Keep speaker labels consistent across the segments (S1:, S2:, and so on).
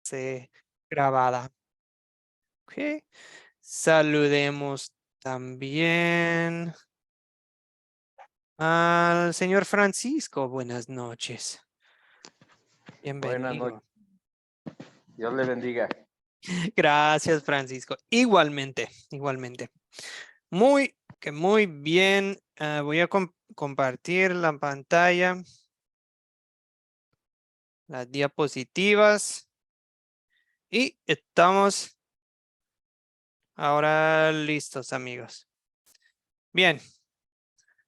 S1: clase grabada. Ok. Saludemos también al señor Francisco. Buenas noches.
S2: Buenas
S1: Bienvenido.
S2: noches. Dios le bendiga.
S1: Gracias, Francisco. Igualmente, igualmente. Muy bien. Voy a compartir la pantalla, las diapositivas y estamos ahora listos, amigos. Bien.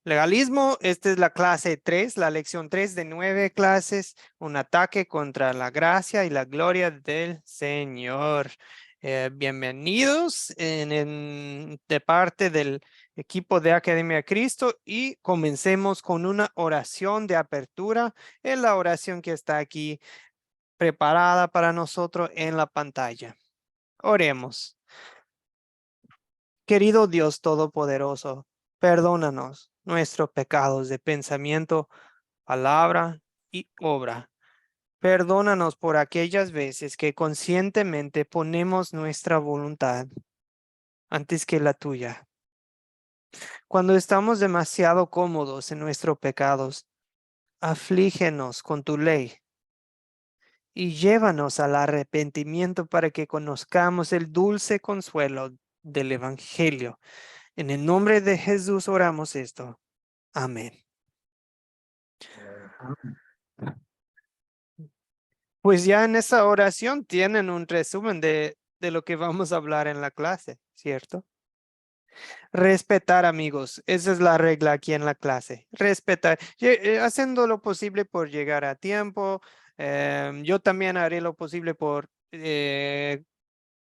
S1: Legalismo, esta es la clase 3, la lección 3 de 9 clases, un ataque contra la gracia y la gloria del Señor. Bienvenidos de parte del equipo de Academia Cristo y comencemos con una oración de apertura. Es la oración que está aquí preparada para nosotros en la pantalla. Oremos. Querido Dios Todopoderoso, perdónanos nuestros pecados de pensamiento, palabra y obra. Perdónanos por aquellas veces que conscientemente ponemos nuestra voluntad antes que la tuya. Cuando estamos demasiado cómodos en nuestros pecados, aflígenos con tu ley y llévanos al arrepentimiento para que conozcamos el dulce consuelo del Evangelio. En el nombre de Jesús oramos esto. Amén. Pues ya en esa oración tienen un resumen de lo que vamos a hablar en la clase, ¿cierto? Respetar, amigos. Esa es la regla aquí en la clase. Respetar. Haciendo lo posible por llegar a tiempo. Yo también haré lo posible por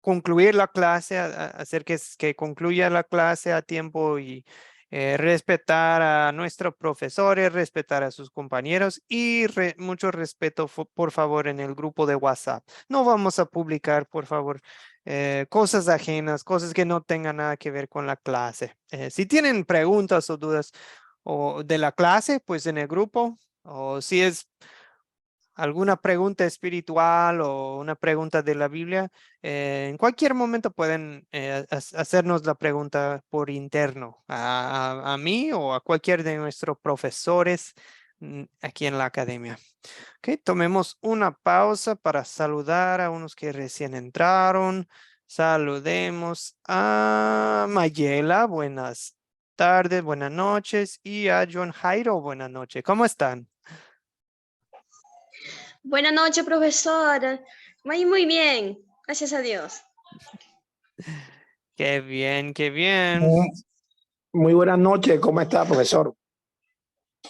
S1: concluir la clase, hacer que concluya la clase a tiempo y respetar a nuestros profesores, respetar a sus compañeros y mucho respeto, por favor, en el grupo de WhatsApp. No vamos a publicar, por favor, cosas ajenas, cosas que no tengan nada que ver con la clase. Si tienen preguntas o dudas de la clase, pues en el grupo, o si es alguna pregunta espiritual o una pregunta de la Biblia, en cualquier momento pueden hacernos la pregunta por interno a mí o a cualquier de nuestros profesores aquí en la academia. Ok, tomemos una pausa para saludar a unos que recién entraron. Saludemos a Mayela, buenas tardes, buenas noches, y a John Jairo, buenas noches. ¿Cómo están?
S3: Buenas noches, profesora. Muy bien, gracias a Dios.
S1: Qué bien, qué bien.
S4: Muy buenas noches, ¿cómo está, profesor?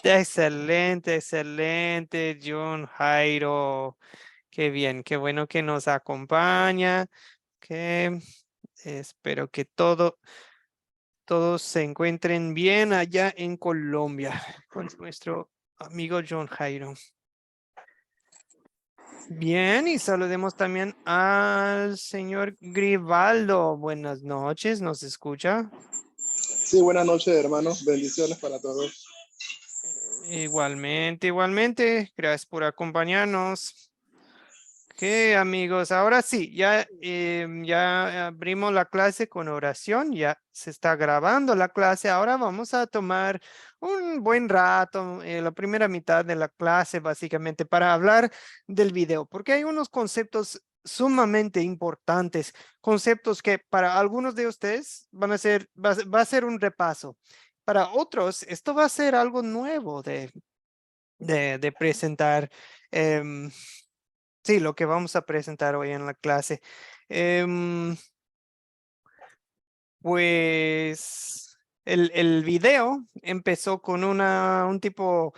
S1: Excelente, excelente, John Jairo. Qué bien, qué bueno que nos acompaña. Que espero que todos se encuentren bien allá en Colombia con nuestro amigo John Jairo. Bien, y saludemos también al señor Grivaldo. Buenas noches, ¿nos escucha?
S5: Sí, buenas noches, hermanos. Bendiciones para todos.
S1: Igualmente, igualmente. Gracias por acompañarnos. Ok, amigos, ahora sí, ya abrimos la clase con oración, ya se está grabando la clase. Ahora vamos a tomar un buen rato, la primera mitad de la clase, básicamente, para hablar del video, porque hay unos conceptos sumamente importantes, conceptos que para algunos de ustedes va a ser un repaso. Para otros, esto va a ser algo nuevo de presentar. Sí, lo que vamos a presentar hoy en la clase. Pues el video empezó con un tipo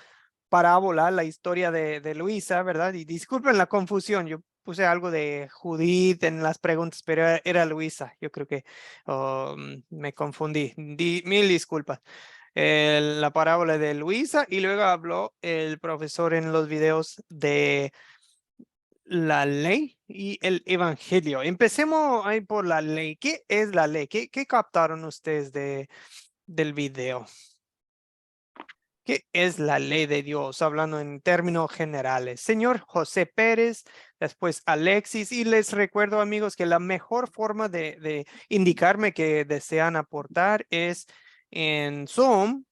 S1: parábola, la historia de Luisa, ¿verdad? Y disculpen la confusión, yo puse algo de Judith en las preguntas, pero era Luisa, yo creo que me confundí. Mil disculpas. La parábola de Luisa y luego habló el profesor en los videos de la ley y el evangelio. Empecemos ahí por la ley. ¿Qué es la ley? ¿Qué captaron ustedes del video? ¿Qué es la ley de Dios? Hablando en términos generales. Señor José Pérez, después Alexis, y les recuerdo, amigos, que la mejor forma de indicarme que desean aportar es en Zoom,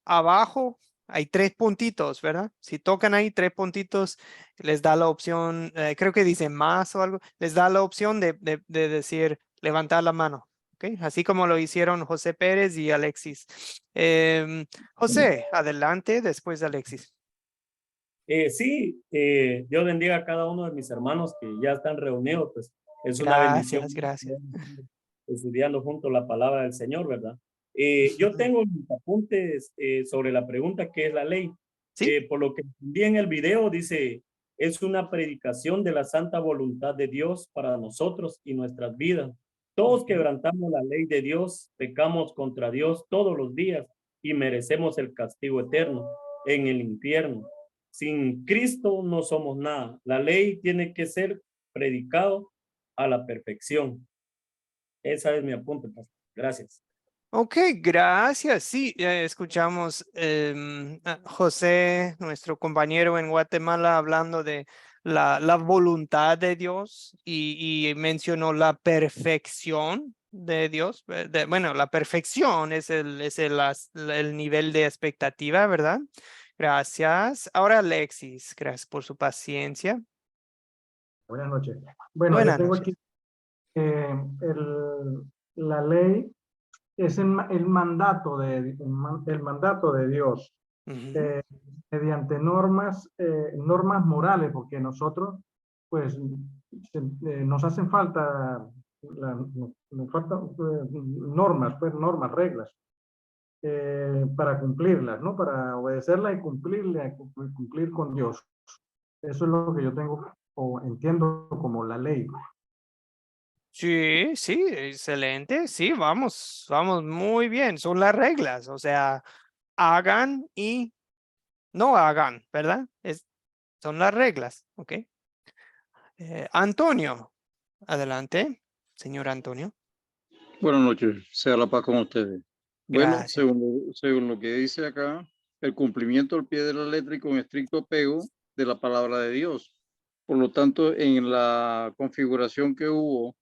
S1: abajo hay 3 puntitos, ¿verdad? Si tocan ahí 3 puntitos, les da la opción, creo que dice más o algo, les da la opción de decir levantar la mano. ¿Ok? Así como lo hicieron José Pérez y Alexis. José, adelante, después de Alexis.
S6: Sí, Dios bendiga a cada uno de mis hermanos que ya están reunidos, pues es una bendición
S1: Gracias.
S6: estudiando juntos la palabra del Señor, ¿verdad? Yo tengo mis apuntes sobre la pregunta ¿qué es la ley?
S1: ¿Sí?
S6: Por lo que vi en el video dice, es una predicación de la santa voluntad de Dios para nosotros y nuestras vidas. Todos quebrantamos la ley de Dios, pecamos contra Dios todos los días y merecemos el castigo eterno en el infierno. Sin Cristo no somos nada. La ley tiene que ser predicado a la perfección. Esa es mi apunte, pastor. Gracias.
S1: Ok, gracias. Sí, escuchamos a José, nuestro compañero en Guatemala, hablando de la voluntad de Dios y mencionó la perfección de Dios. Bueno, la perfección es el nivel de expectativa, ¿verdad? Gracias. Ahora Alexis, gracias por su paciencia.
S7: Buenas noches. Bueno, yo
S1: Buenas
S7: tengo
S1: noches.
S7: aquí la ley es el mandato el mandato de Dios
S1: Ujú.
S7: mediante normas, normas morales, porque nosotros, pues, nos hacen falta, nos faltan normas, pues, normas, reglas, para cumplirlas, ¿no? Para obedecerlas y cumplir con Dios. Eso es lo que yo tengo o entiendo como la ley.
S1: Sí, sí, excelente. Sí, vamos muy bien. Son las reglas, o sea, hagan y no hagan, ¿verdad? Son las reglas, ¿ok? Antonio, adelante, señor Antonio.
S8: Buenas noches, sea la paz con ustedes. Bueno,
S1: Gracias.
S8: según lo que dice acá, el cumplimiento al pie de la letra y con estricto apego de la palabra de Dios. Por lo tanto, en la configuración que hubo,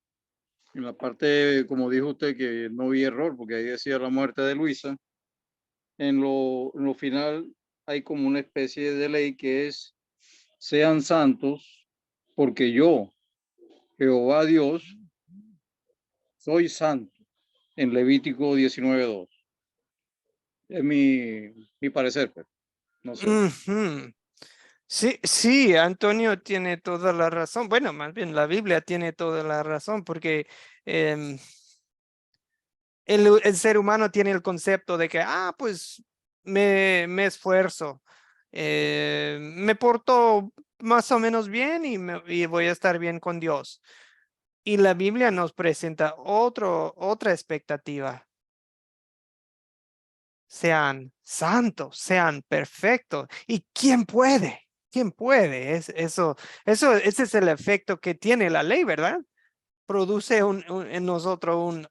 S8: en la parte, como dijo usted, que no vi error, porque ahí decía la muerte de Luisa, en lo final hay como una especie de ley que es, sean santos, porque yo, Jehová Dios, soy santo, en Levítico 19:2. Es mi parecer, pero no sé.
S1: Ujú. Sí, sí, Antonio tiene toda la razón. Bueno, más bien la Biblia tiene toda la razón porque em, el ser humano tiene el concepto de que, pues me esfuerzo, me porto más o menos bien y voy a estar bien con Dios. Y la Biblia nos presenta otra expectativa. Sean santos, sean perfectos. ¿Y quién puede? ¿Quién puede? Ese es el efecto que tiene la ley, ¿verdad? Produce en nosotros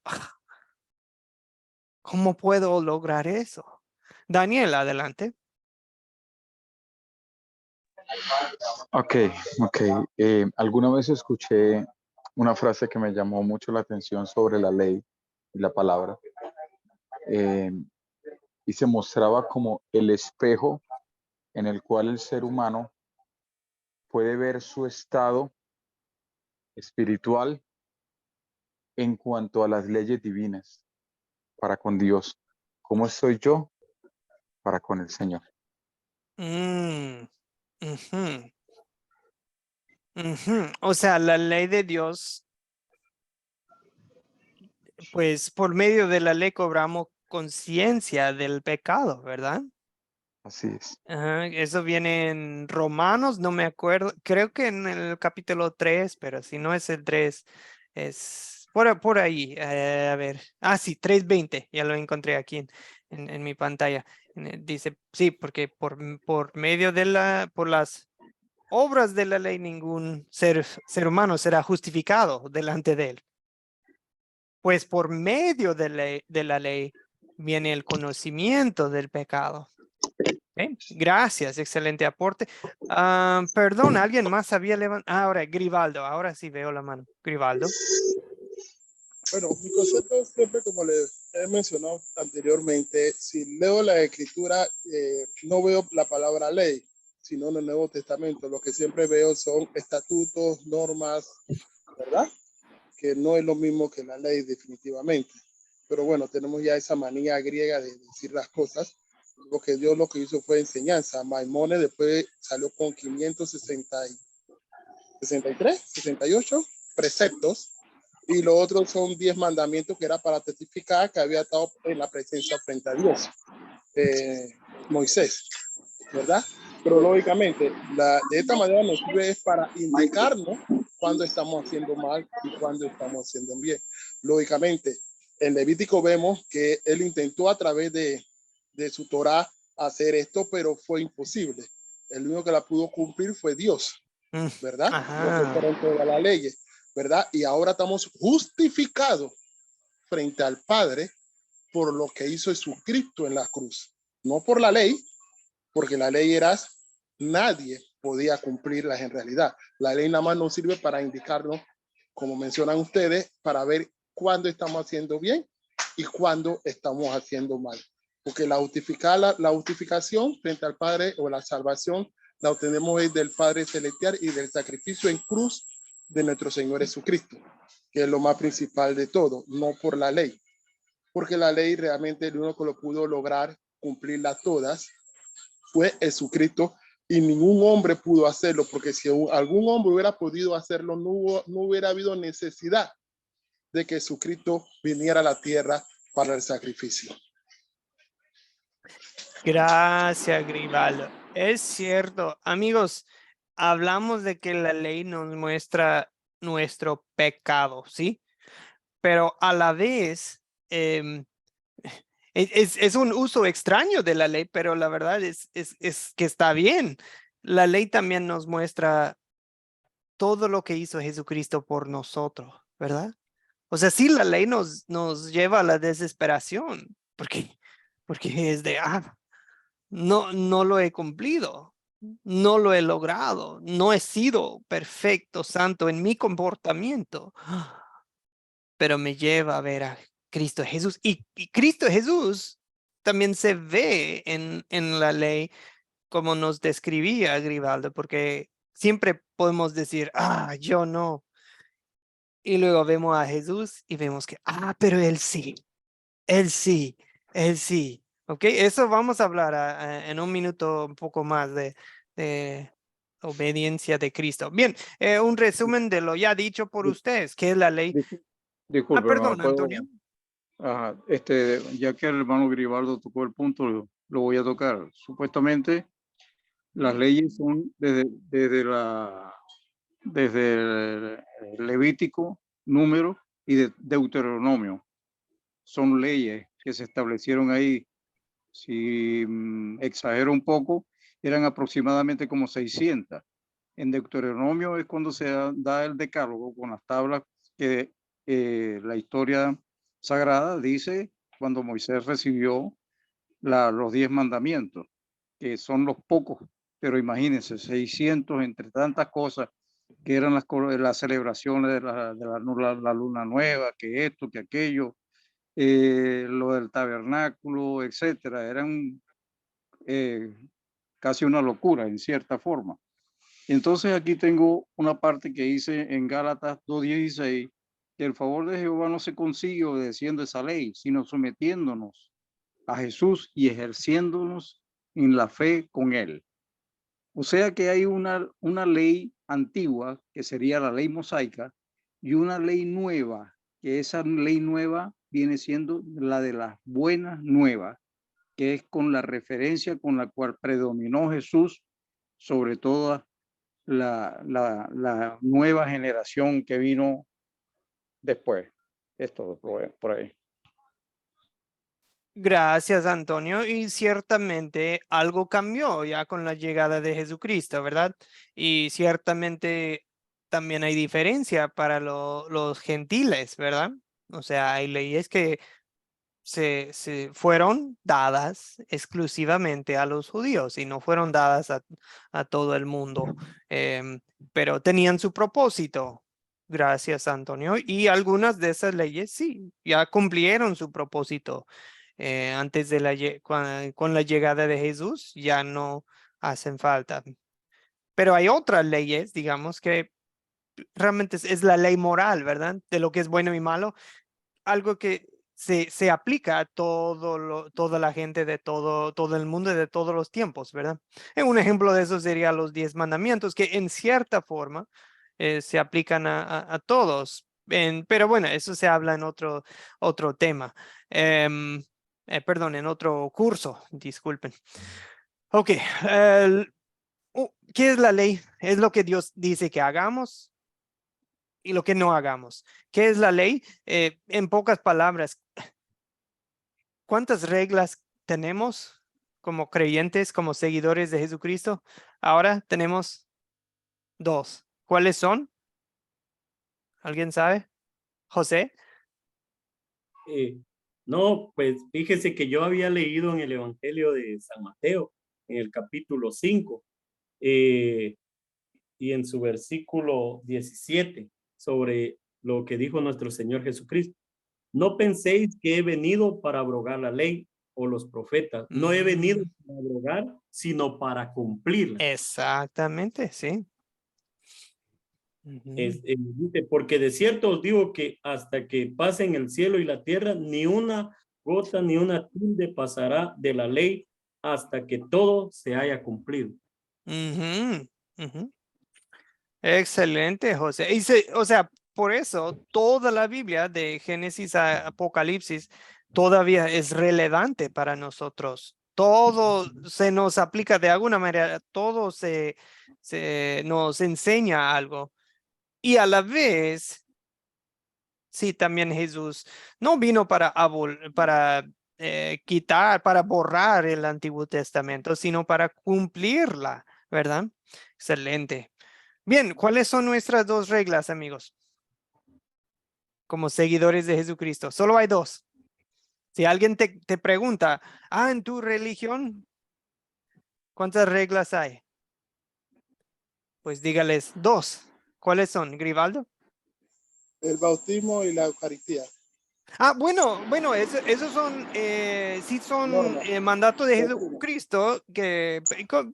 S1: ¿cómo puedo lograr eso? Daniel, adelante.
S9: Ok. Alguna vez escuché una frase que me llamó mucho la atención sobre la ley y la palabra, eh, y se mostraba como el espejo en el cual el ser humano puede ver su estado espiritual en cuanto a las leyes divinas para con Dios. ¿Cómo estoy yo para con el Señor?
S1: Mm, ujú, ujú. O sea, la ley de Dios, pues por medio de la ley cobramos conciencia del pecado, ¿verdad?
S9: Así es.
S1: Ajá, eso viene en Romanos, no me acuerdo, creo que en el capítulo 3, pero si no es el 3, es por ahí, a ver, sí, 3:20, ya lo encontré aquí en mi pantalla. Dice, sí, porque por medio de por las obras de la ley, ningún ser humano será justificado delante de él. Pues por medio de la ley viene el conocimiento del pecado. Ok, gracias, excelente aporte. Perdón, alguien más había levantado. Ahora, Grivaldo, ahora sí veo la mano. Grivaldo.
S5: Bueno, mi concepto siempre, como les he mencionado anteriormente, si leo la escritura, no veo la palabra ley, sino en el Nuevo Testamento. Lo que siempre veo son estatutos, normas, ¿verdad? Que no es lo mismo que la ley definitivamente. Pero bueno, tenemos ya esa manía griega de decir las cosas. Lo que Dios lo que hizo fue enseñanza. Maimónides después salió con 563, 68 preceptos, y los otros son 10 mandamientos que era para testificar que había estado en la presencia frente a Dios. Moisés, ¿verdad? Pero lógicamente, de esta manera nos sirve para indicarnos cuando estamos haciendo mal y cuando estamos haciendo bien. Lógicamente, en Levítico vemos que él intentó a través de su Torá hacer esto, pero fue imposible. El único que la pudo cumplir fue Dios, ¿verdad? Porque fueron todas las leyes, ¿verdad? Y ahora estamos justificados frente al Padre por lo que hizo Jesucristo en la cruz, no por la ley, porque la ley era, nadie podía cumplirlas en realidad. La ley nada más nos sirve para indicarnos, como mencionan ustedes, para ver cuándo estamos haciendo bien y cuándo estamos haciendo mal. Porque la justificación frente al Padre, o la salvación, la obtenemos del Padre Celestial y del sacrificio en cruz de nuestro Señor Jesucristo, que es lo más principal de todo, no por la ley. Porque la ley realmente el único que lo pudo lograr cumplirla todas fue Jesucristo, y ningún hombre pudo hacerlo, porque si algún hombre hubiera podido hacerlo, no hubiera habido necesidad de que Jesucristo viniera a la tierra para el sacrificio.
S1: Gracias, Grivaldo. Es cierto, amigos, hablamos de que la ley nos muestra nuestro pecado, ¿sí? Pero a la vez, es un uso extraño de la ley, pero la verdad es que está bien. La ley también nos muestra todo lo que hizo Jesucristo por nosotros, ¿verdad? O sea, sí, la ley nos lleva a la desesperación, porque es de, no lo he cumplido, no lo he logrado, no he sido perfecto, santo en mi comportamiento, pero me lleva a ver a Cristo Jesús. Y Cristo Jesús también se ve en la ley, como nos describía Grivaldo, porque siempre podemos decir, yo no. Y luego vemos a Jesús y vemos que, pero él sí, él sí, él sí. Ok, eso vamos a hablar en un minuto un poco más de obediencia de Cristo. Bien, un resumen de lo ya dicho por ustedes, que es la ley.
S8: Disculpe,
S1: Perdón,
S8: ¿puedo?
S1: Antonio.
S8: Ajá, ya que el hermano Gribaldo tocó el punto, lo voy a tocar. Supuestamente las leyes son desde el Levítico, Número y de Deuteronomio. Son leyes que se establecieron ahí. Si exagero un poco, eran aproximadamente como 600. En Deuteronomio es cuando se da el decálogo con las tablas que la historia sagrada dice cuando Moisés recibió los 10 mandamientos, que son los pocos, pero imagínense, 600 entre tantas cosas que eran las celebraciones de la luna nueva, que esto, que aquello, lo del tabernáculo, etcétera. Eran casi una locura en cierta forma. Entonces aquí tengo una parte que dice en Gálatas 2:16, que el favor de Jehová no se consigue obedeciendo esa ley, sino sometiéndonos a Jesús y ejerciéndonos en la fe con él. O sea que hay una ley antigua, que sería la ley mosaica, y una ley nueva, que esa ley nueva viene siendo la de las buenas nuevas, que es con la referencia con la cual predominó Jesús sobre toda la nueva generación que vino después. Es todo por ahí.
S1: Gracias, Antonio. Y ciertamente algo cambió ya con la llegada de Jesucristo, ¿verdad? Y ciertamente también hay diferencia para los gentiles, ¿verdad? O sea, hay leyes que se fueron dadas exclusivamente a los judíos y no fueron dadas a todo el mundo, pero tenían su propósito. Gracias, Antonio. Y algunas de esas leyes sí, ya cumplieron su propósito antes de con la llegada de Jesús, ya no hacen falta. Pero hay otras leyes, digamos, que realmente es la ley moral, ¿verdad? De lo que es bueno y malo, algo que se aplica a toda la gente de todo el mundo y de todos los tiempos, ¿verdad? Un ejemplo de eso sería los 10 mandamientos, que en cierta forma se aplican a todos. Pero bueno, eso se habla en otro tema. Perdón, en otro curso, disculpen. Ok, ¿qué es la ley? Es lo que Dios dice que hagamos y lo que no hagamos. ¿Qué es la ley? En pocas palabras, ¿cuántas reglas tenemos como creyentes, como seguidores de Jesucristo? Ahora tenemos 2. ¿Cuáles son? ¿Alguien sabe? José.
S6: No, pues fíjese que yo había leído en el Evangelio de San Mateo, en el capítulo 5, y en su versículo 17, sobre lo que dijo nuestro Señor Jesucristo. No penséis que he venido para abrogar la ley o los profetas. No he venido para abrogar, sino para cumplirla.
S1: Exactamente, sí.
S6: Dice, porque de cierto os digo que hasta que pasen el cielo y la tierra, ni una gota ni una tilde pasará de la ley hasta que todo se haya cumplido.
S1: Excelente, José. O sea, por eso toda la Biblia de Génesis a Apocalipsis todavía es relevante para nosotros. Todo se nos aplica de alguna manera, todo se nos enseña algo. Y a la vez, sí, también Jesús no vino para quitar, para borrar el Antiguo Testamento, sino para cumplirla, ¿verdad? Excelente. Bien, ¿cuáles son nuestras 2 reglas, amigos? Como seguidores de Jesucristo. Solo hay 2. Si alguien te pregunta, en tu religión, ¿cuántas reglas hay? Pues dígales 2. ¿Cuáles son, Grivaldo?
S5: El bautismo y la Eucaristía.
S1: Bueno, esos son, sí son mandatos de Jesucristo, que,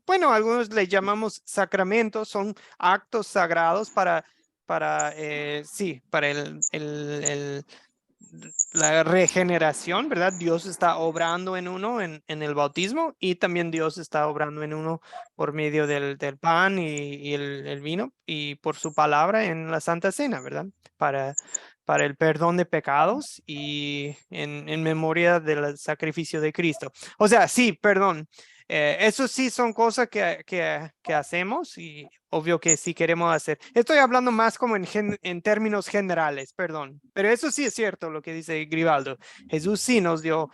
S1: bueno, algunos le llamamos sacramentos, son actos sagrados para la regeneración, ¿verdad? Dios está obrando en uno en el bautismo y también Dios está obrando en uno por medio del pan y el vino y por su palabra en la Santa Cena, ¿verdad? Para el perdón de pecados y en memoria del sacrificio de Cristo. O sea, sí, perdón. Eso sí son cosas que hacemos y obvio que sí queremos hacer. Estoy hablando más como en términos generales, perdón. Pero eso sí es cierto lo que dice Grivaldo. Jesús sí nos dio.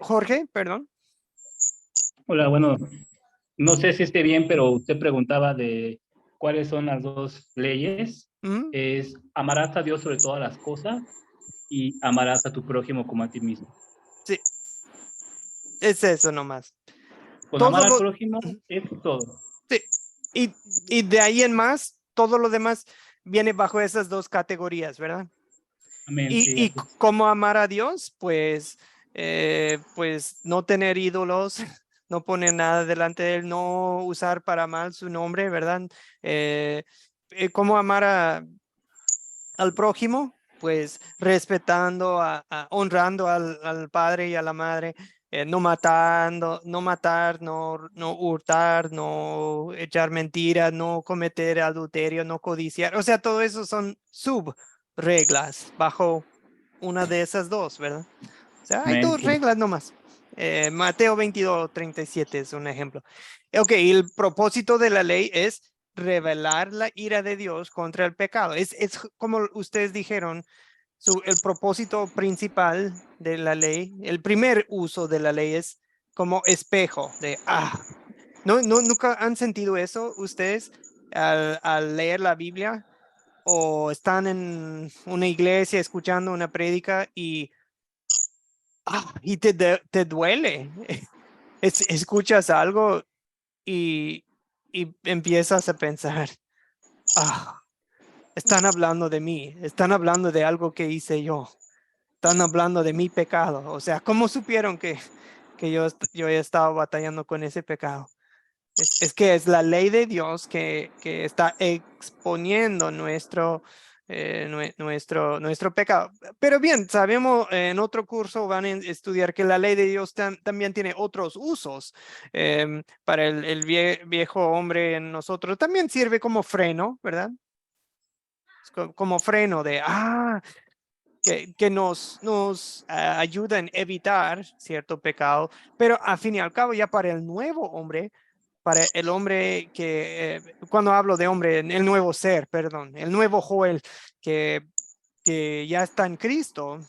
S1: Jorge, perdón.
S10: Hola, bueno, no sé si esté bien, pero usted preguntaba de cuáles son las 2 leyes. Es amarás a Dios sobre todas las cosas y amarás a tu prójimo como a ti mismo.
S1: Sí, es eso nomás.
S10: Con amar al prójimo es todo.
S1: Sí, y de ahí en más, todo lo demás viene bajo esas 2 categorías, ¿verdad?
S10: Amén,
S1: y cómo amar a Dios, pues no tener ídolos, no poner nada delante de él, no usar para mal su nombre, ¿verdad? Cómo amar al prójimo, pues respetando, honrando al padre y a la madre, no matar, no hurtar, no echar mentiras, no cometer adulterio, no codiciar. O sea, todo eso son subreglas bajo una de esas 2, ¿verdad? O sea, hay 2 reglas nomás. Mateo 22:37 es un ejemplo. Ok, el propósito de la ley es revelar la ira de Dios contra el pecado. Es como ustedes dijeron, el propósito principal de la ley, el primer uso de la ley es como espejo de, ¿nunca han sentido eso ustedes al leer la Biblia o están en una iglesia escuchando una prédica y y te duele. Escuchas algo y empiezas a pensar, están hablando de mí, están hablando de algo que hice yo, están hablando de mi pecado. O sea, ¿cómo supieron que yo he estado batallando con ese pecado? Es que es la ley de Dios que está exponiendo nuestro pecado. Pero bien, sabemos, en otro curso van a estudiar que la ley de Dios también tiene otros usos. Para el viejo hombre en nosotros también sirve como freno, ¿verdad? Como freno de, que nos ayuda en evitar cierto pecado, pero al fin y al cabo ya para el nuevo hombre, para el hombre que, cuando hablo de hombre, el nuevo ser, perdón, el nuevo Joel que ya está en Cristo,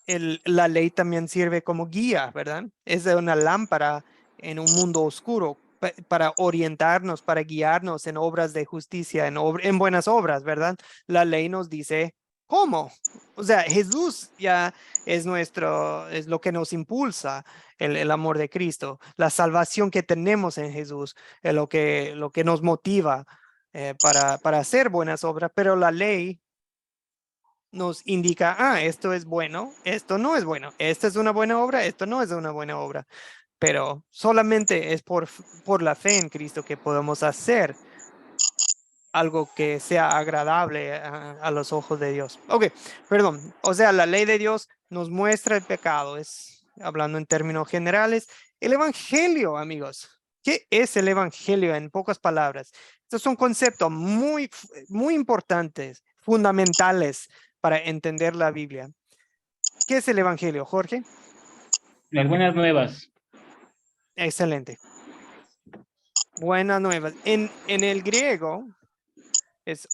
S1: la ley también sirve como guía, ¿verdad? Es de una lámpara en un mundo oscuro para orientarnos, para guiarnos en obras de justicia, en buenas obras, ¿verdad? La ley nos dice cómo. O sea, Jesús ya es lo que nos impulsa, el amor de Cristo, la salvación que tenemos en Jesús, es lo que nos motiva para hacer buenas obras, pero la ley nos indica, esto es bueno, esto no es bueno, esta es una buena obra, esto no es una buena obra, pero solamente es por la fe en Cristo que podemos hacer algo que sea agradable a los ojos de Dios. Ok, perdón, o sea, la ley de Dios nos muestra el pecado, es hablando en términos generales. El evangelio, amigos, ¿qué es el evangelio en pocas palabras? Estos son conceptos muy, muy importantes, fundamentales para entender la Biblia. ¿Qué es el evangelio, Jorge?
S10: Las buenas nuevas.
S1: Excelente. Buenas nuevas. En el griego es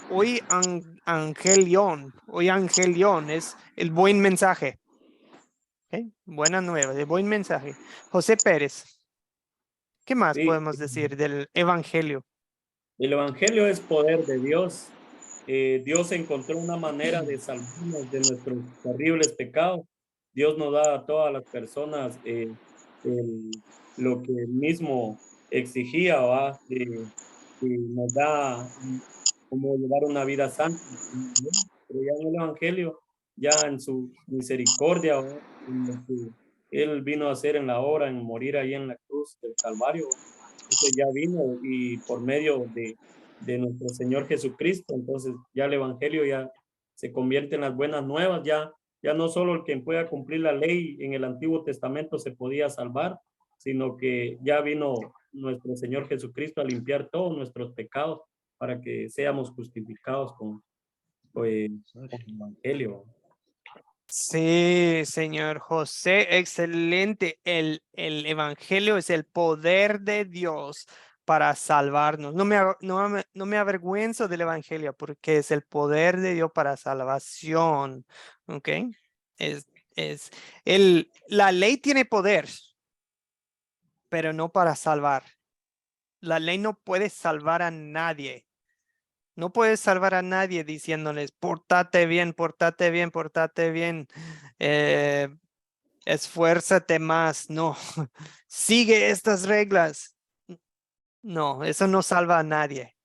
S1: hoy angelion es el buen mensaje. ¿Okay? Buenas nuevas, el buen mensaje. José Pérez, ¿qué más
S6: Sí.
S1: podemos decir del evangelio?
S6: El evangelio es poder de Dios. Dios encontró una manera de salvarnos de nuestros terribles pecados. Dios nos da a todas las personas lo que él mismo exigía, ¿va? Y nos da como llevar una vida santa. Pero ya en el evangelio, ya en su misericordia, ¿va? Él vino a hacer en la hora, en morir ahí en la cruz del Calvario. Entonces ya vino y por medio de nuestro Señor Jesucristo, entonces ya el evangelio ya se convierte en las buenas nuevas, ya no solo el que pueda cumplir la ley en el Antiguo Testamento se podía salvar, sino que ya vino nuestro Señor Jesucristo a limpiar todos nuestros pecados para que seamos justificados con el evangelio.
S1: Sí, señor José, excelente. El evangelio es el poder de Dios para salvarnos. No me avergüenzo del evangelio porque es el poder de Dios para salvación. ¿Ok? La ley tiene poder, pero no para salvar. La ley no puede salvar a nadie. No puedes salvar a nadie diciéndoles, pórtate bien, pórtate bien, pórtate bien. Esfuérzate más. No, sigue estas reglas. No, eso no salva a nadie.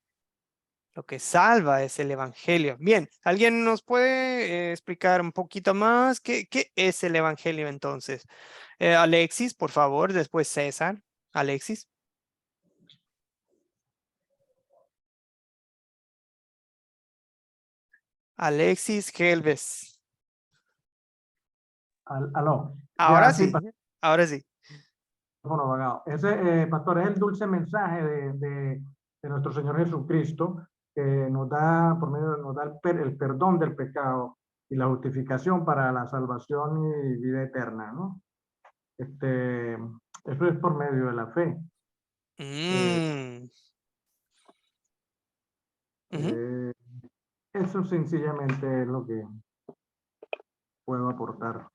S1: Lo que salva es el evangelio. Bien, ¿alguien nos puede explicar un poquito más qué es el evangelio entonces? Alexis, por favor, después César. Alexis. Alexis Helves.
S7: Aló.
S1: Ahora
S7: Ya,
S1: sí, ahora sí.
S7: Bueno, vagado. Ese, pastor, es el dulce mensaje de nuestro Señor Jesucristo que nos da, por medio, nos da el perdón del pecado y la justificación para la salvación y vida eterna, ¿no? Eso es por medio de la fe. Eso sencillamente es lo que puedo aportar.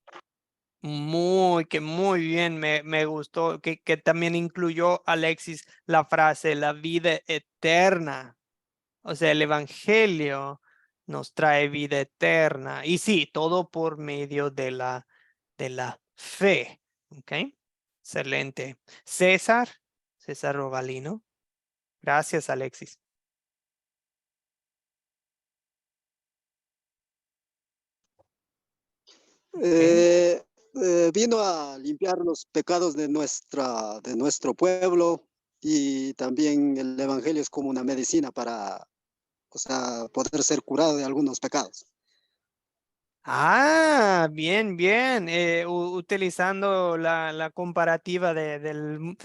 S1: Muy bien, me gustó que también incluyó Alexis la frase, la vida eterna. O sea, el evangelio nos trae vida eterna. Y sí, todo por medio de la de la fe. ¿Ok? Excelente. César Robalino. Gracias, Alexis.
S11: Vino a limpiar los pecados de nuestro pueblo, y también el evangelio es como una medicina para, o sea, poder ser curado de algunos pecados.
S1: Ah, bien, bien. Utilizando la comparativa del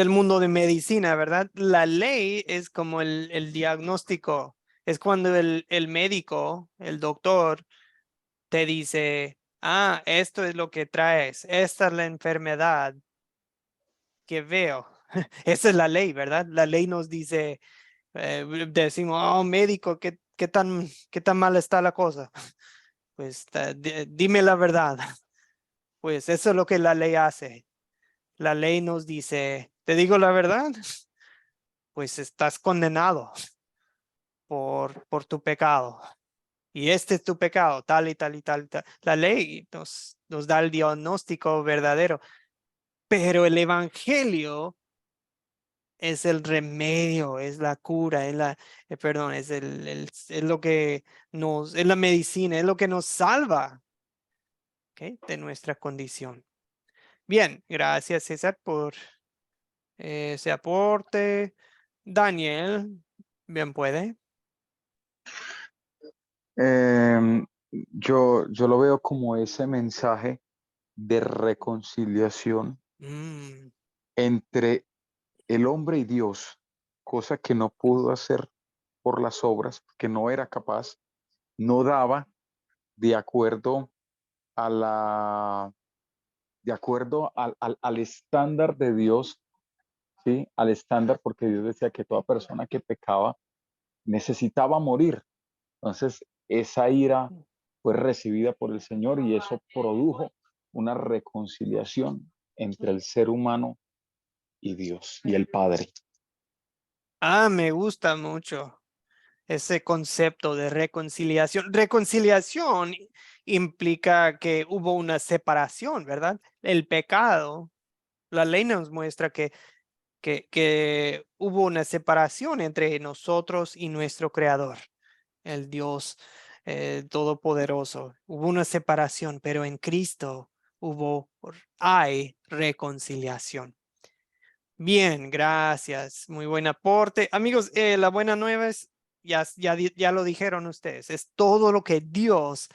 S1: mundo de medicina, ¿verdad? La ley es como el diagnóstico. Es cuando el médico, el doctor, te dice, esto es lo que traes, esta es la enfermedad que veo. Esa es la ley, ¿verdad? La ley nos dice, decimos, oh, médico, qué tan mal está la cosa? Pues dime la verdad. Pues eso es lo que la ley hace. La ley nos dice, ¿te digo la verdad? Pues estás condenado por tu pecado. Y este es tu pecado, tal y tal y tal y tal. La ley nos da el diagnóstico verdadero. Pero el evangelio es el remedio, es la cura, perdón, es es lo que es la medicina, es lo que nos salva, ¿ok? De nuestra condición. Bien, gracias César por ese aporte. Daniel, bien puede.
S9: Yo lo veo como ese mensaje de reconciliación entre el hombre y Dios, cosa que no pudo hacer por las obras, que no era capaz, no daba de acuerdo de acuerdo al estándar de Dios, ¿sí? Al estándar, porque Dios decía que toda persona que pecaba necesitaba morir. Entonces, esa ira fue recibida por el Señor y eso produjo una reconciliación entre el ser humano y Dios y el Padre.
S1: Me gusta mucho ese concepto de reconciliación. Reconciliación implica que hubo una separación, ¿verdad? El pecado, la ley nos muestra que hubo una separación entre nosotros y nuestro Creador, el Dios Todopoderoso. Hubo una separación, pero en Cristo hay reconciliación. Bien, gracias. Muy buen aporte. Amigos, la buena nueva es, ya lo dijeron ustedes, es todo lo que Dios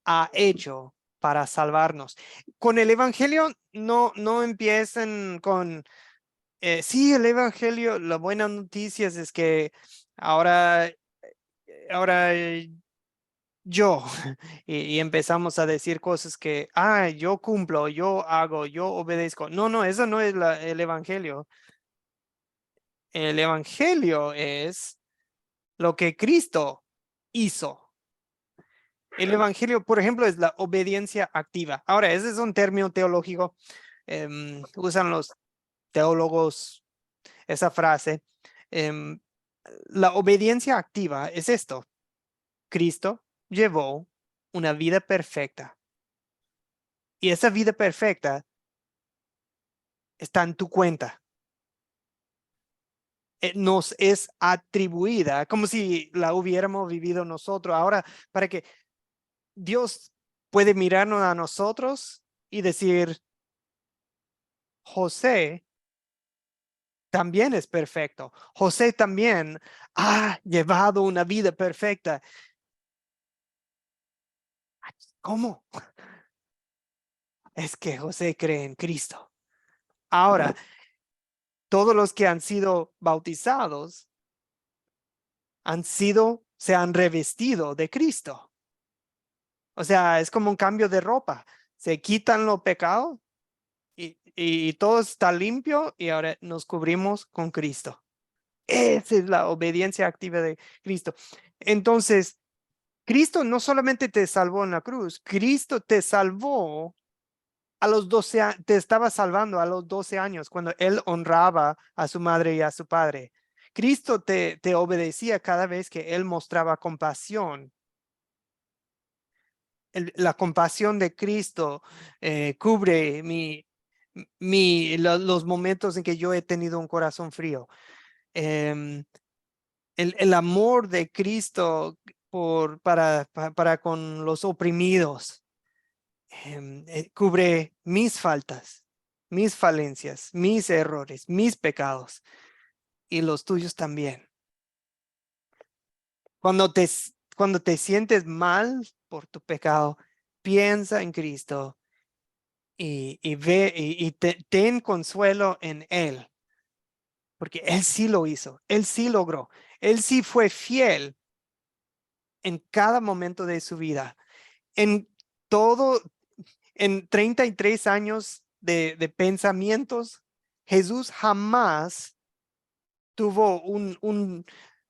S1: ha hecho para salvarnos. Con el Evangelio no empiecen con, sí, el Evangelio, la buena noticia es que ahora yo, y empezamos a decir cosas que, yo cumplo, yo hago, yo obedezco. No, eso no es el Evangelio. El Evangelio es lo que Cristo hizo. El Evangelio, por ejemplo, es la obediencia activa. Ahora, ese es un término teológico. Usan los teólogos esa frase. La obediencia activa es esto. Cristo llevó una vida perfecta. Y esa vida perfecta está en tu cuenta. Nos es atribuida como si la hubiéramos vivido nosotros. Ahora, para que Dios puede mirarnos a nosotros y decir, José también es perfecto. José también ha llevado una vida perfecta. ¿Cómo? Es que José cree en Cristo. Ahora, todos los que han sido bautizados se han revestido de Cristo. O sea, es como un cambio de ropa. Se quitan los pecados y todo está limpio y ahora nos cubrimos con Cristo. Esa es la obediencia activa de Cristo. Entonces, Cristo no solamente te salvó en la cruz, Cristo te salvó a los 12 años, te estaba salvando a los 12 años cuando él honraba a su madre y a su padre. Cristo te obedecía cada vez que él mostraba compasión. la compasión de Cristo cubre los momentos en que yo he tenido un corazón frío. El amor de Cristo para con los oprimidos cubre mis faltas, mis falencias, mis errores, mis pecados y los tuyos también. Cuando te sientes mal por tu pecado, piensa en Cristo y ten consuelo en Él. Porque Él sí lo hizo, Él sí logró, Él sí fue fiel en cada momento de su vida. En 33 años de pensamientos, Jesús jamás tuvo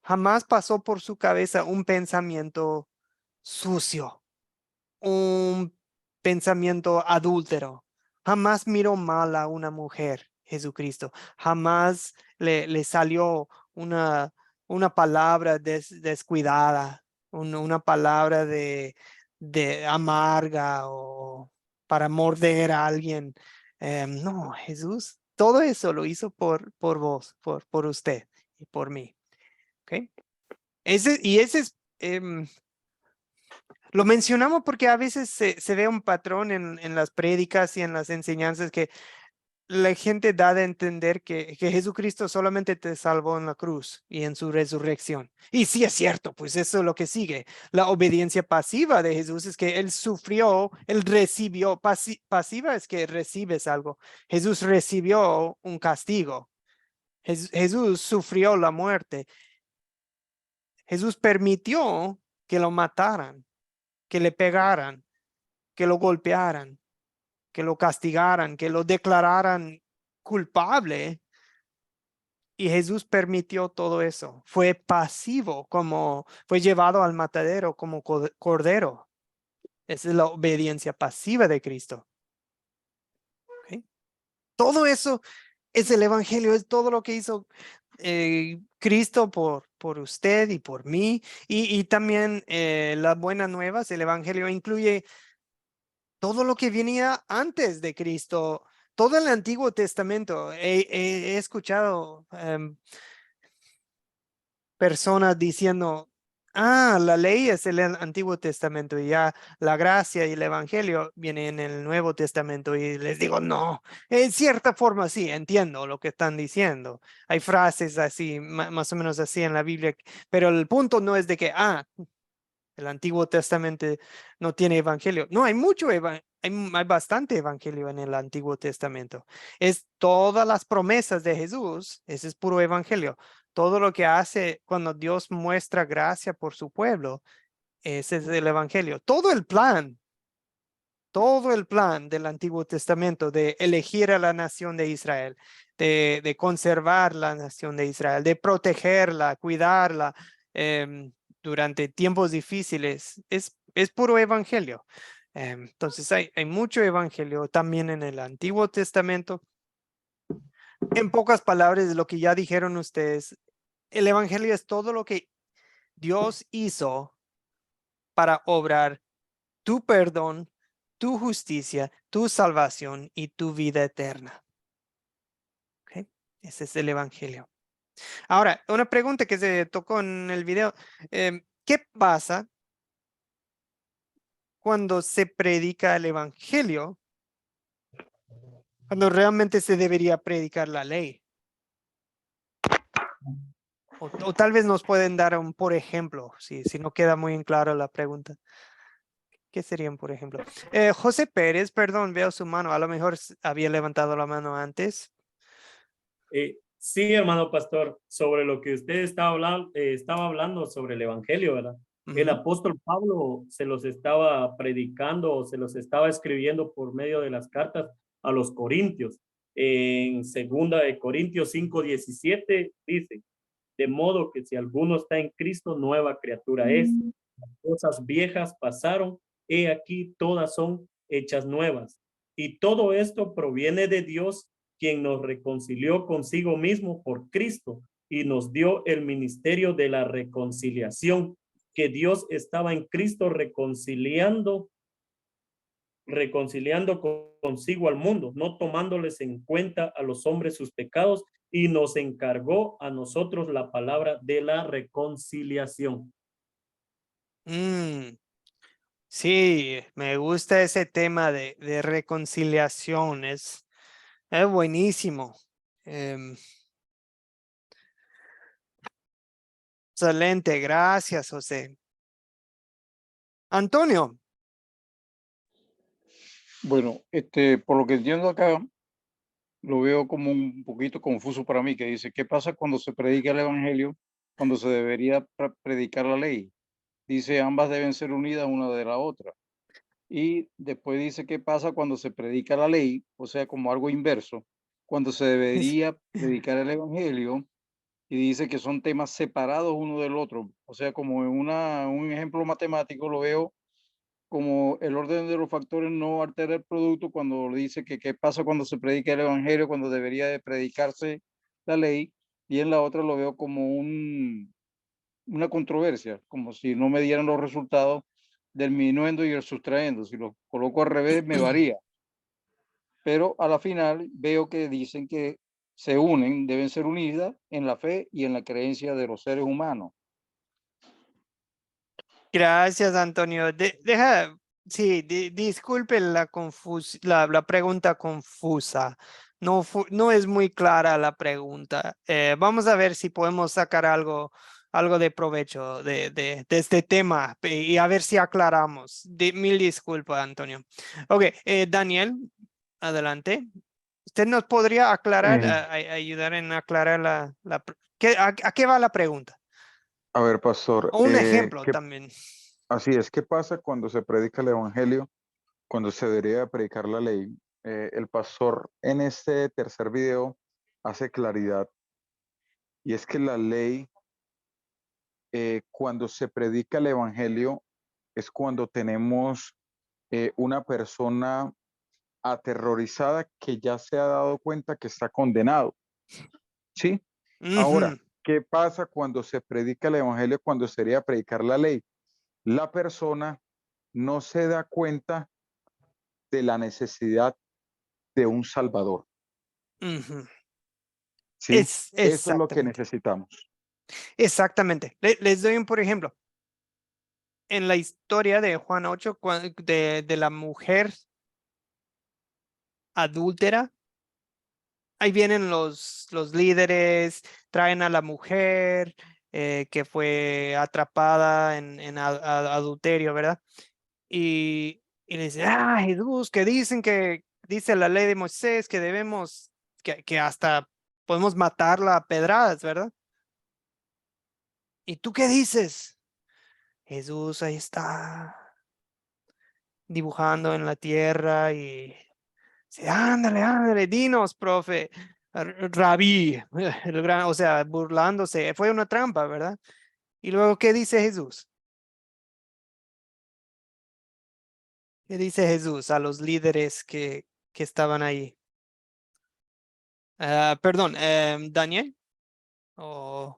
S1: jamás pasó por su cabeza un pensamiento sucio, un pensamiento adúltero. Jamás miró mal a una mujer, Jesucristo. Jamás le salió una palabra descuidada, una palabra de amarga o para morder a alguien. No, Jesús, todo eso lo hizo por vos, por usted y por mí. ¿Okay? Ese es... lo mencionamos porque a veces se ve un patrón en las prédicas y en las enseñanzas que la gente da de entender que Jesucristo solamente te salvó en la cruz y en su resurrección. Y sí es cierto, pues eso es lo que sigue. La obediencia pasiva de Jesús es que Él sufrió, Él recibió. Pasiva es que recibes algo. Jesús recibió un castigo. Jesús sufrió la muerte. Jesús permitió que lo mataran, que le pegaran, que lo golpearan, que lo castigaran, que lo declararan culpable. Y Jesús permitió todo eso. Fue pasivo, como fue llevado al matadero como cordero. Esa es la obediencia pasiva de Cristo. ¿Okay? Todo eso es el evangelio, es todo lo que hizo Cristo por usted y por mí. Y también las buenas nuevas, el evangelio incluye todo lo que venía antes de Cristo, todo el Antiguo Testamento. He escuchado personas diciendo, la ley es el Antiguo Testamento y ya la gracia y el Evangelio vienen en el Nuevo Testamento. Y les digo, no, en cierta forma sí, entiendo lo que están diciendo. Hay frases así, más o menos así en la Biblia, pero el punto no es de que, el Antiguo Testamento no tiene evangelio. No, hay hay bastante evangelio en el Antiguo Testamento. Es todas las promesas de Jesús, ese es puro evangelio. Todo lo que hace cuando Dios muestra gracia por su pueblo, ese es el evangelio. Todo el plan del Antiguo Testamento de elegir a la nación de Israel, de conservar la nación de Israel, de protegerla, cuidarla, durante tiempos difíciles, es puro evangelio. Entonces hay mucho evangelio también en el Antiguo Testamento. En pocas palabras, lo que ya dijeron ustedes, el evangelio es todo lo que Dios hizo para obrar tu perdón, tu justicia, tu salvación y tu vida eterna. ¿Okay? Ese es el evangelio. Ahora, una pregunta que se tocó en el video. ¿Qué pasa cuando se predica el evangelio? Cuando realmente se debería predicar la ley. O tal vez nos pueden dar un por ejemplo, si no queda muy en claro la pregunta. ¿Qué serían, por ejemplo? José Pérez, perdón, veo su mano. A lo mejor había levantado la mano antes.
S6: Sí, hermano pastor, sobre lo que usted estaba hablando sobre el evangelio, ¿verdad? El apóstol Pablo se los estaba predicando, se los estaba escribiendo por medio de las cartas a los corintios. En 2 de Corintios 5:17 dice, de modo que si alguno está en Cristo, nueva criatura es. Las cosas viejas pasaron, he aquí todas son hechas nuevas. Y todo esto proviene de Dios, quien nos reconcilió consigo mismo por Cristo y nos dio el ministerio de la reconciliación, que Dios estaba en Cristo reconciliando reconciliando consigo al mundo, no tomándoles en cuenta a los hombres sus pecados, y nos encargó a nosotros la palabra de la reconciliación.
S1: Sí, me gusta ese tema de reconciliación, es buenísimo. Excelente, gracias, José. Antonio.
S8: Bueno, por lo que entiendo acá, lo veo como un poquito confuso para mí, que dice, ¿qué pasa cuando se predica el evangelio, cuando se debería predicar la ley? Dice, ambas deben ser unidas una de la otra. Y después dice, ¿qué pasa cuando se predica la ley? O sea, como algo inverso, cuando se debería predicar el evangelio, y dice que son temas separados uno del otro. O sea, como en un ejemplo matemático lo veo como el orden de los factores no altera el producto cuando dice que qué pasa cuando se predica el evangelio, cuando debería de predicarse la ley, y en la otra lo veo como una controversia, como si no me dieran los resultados del minuendo y el sustraendo. Si lo coloco al revés, me varía. Pero a la final veo que dicen que se unen, deben ser unidas en la fe y en la creencia de los seres humanos.
S1: Gracias, Antonio. Sí, disculpe la pregunta confusa. No es muy clara la pregunta. Vamos a ver si podemos sacar algo de provecho de este tema y a ver si aclaramos. Mil disculpas, Antonio. Ok, Daniel, adelante. ¿Usted nos podría aclarar, ayudar en aclarar ¿a qué va la pregunta?
S9: A ver, pastor,
S1: O un ejemplo también.
S9: así es, ¿qué pasa cuando se predica el evangelio, cuando se debería predicar la ley? El pastor en este tercer video hace claridad, y es que la ley, cuando se predica el evangelio, es cuando tenemos una persona aterrorizada que ya se ha dado cuenta que está condenado. ¿Sí? Ahora, ¿qué pasa cuando se predica el evangelio, cuando sería predicar la ley? La persona no se da cuenta de la necesidad de un salvador. ¿Sí? Eso es lo que necesitamos.
S1: Exactamente. Les doy un por ejemplo. En la historia de Juan 8, de la mujer adúltera, ahí vienen los líderes, traen a la mujer que fue atrapada en adulterio, ¿verdad? Y le dicen, Jesús, que dicen que dice la ley de Moisés que debemos, que hasta podemos matarla a pedradas, ¿verdad? ¿Y tú qué dices? Jesús ahí está dibujando en la tierra y dice, ándale, dinos, profe, rabí, o sea, burlándose, fue una trampa, ¿verdad? Y luego, ¿qué dice Jesús? ¿Qué dice Jesús a los líderes que estaban ahí? Perdón, Daniel o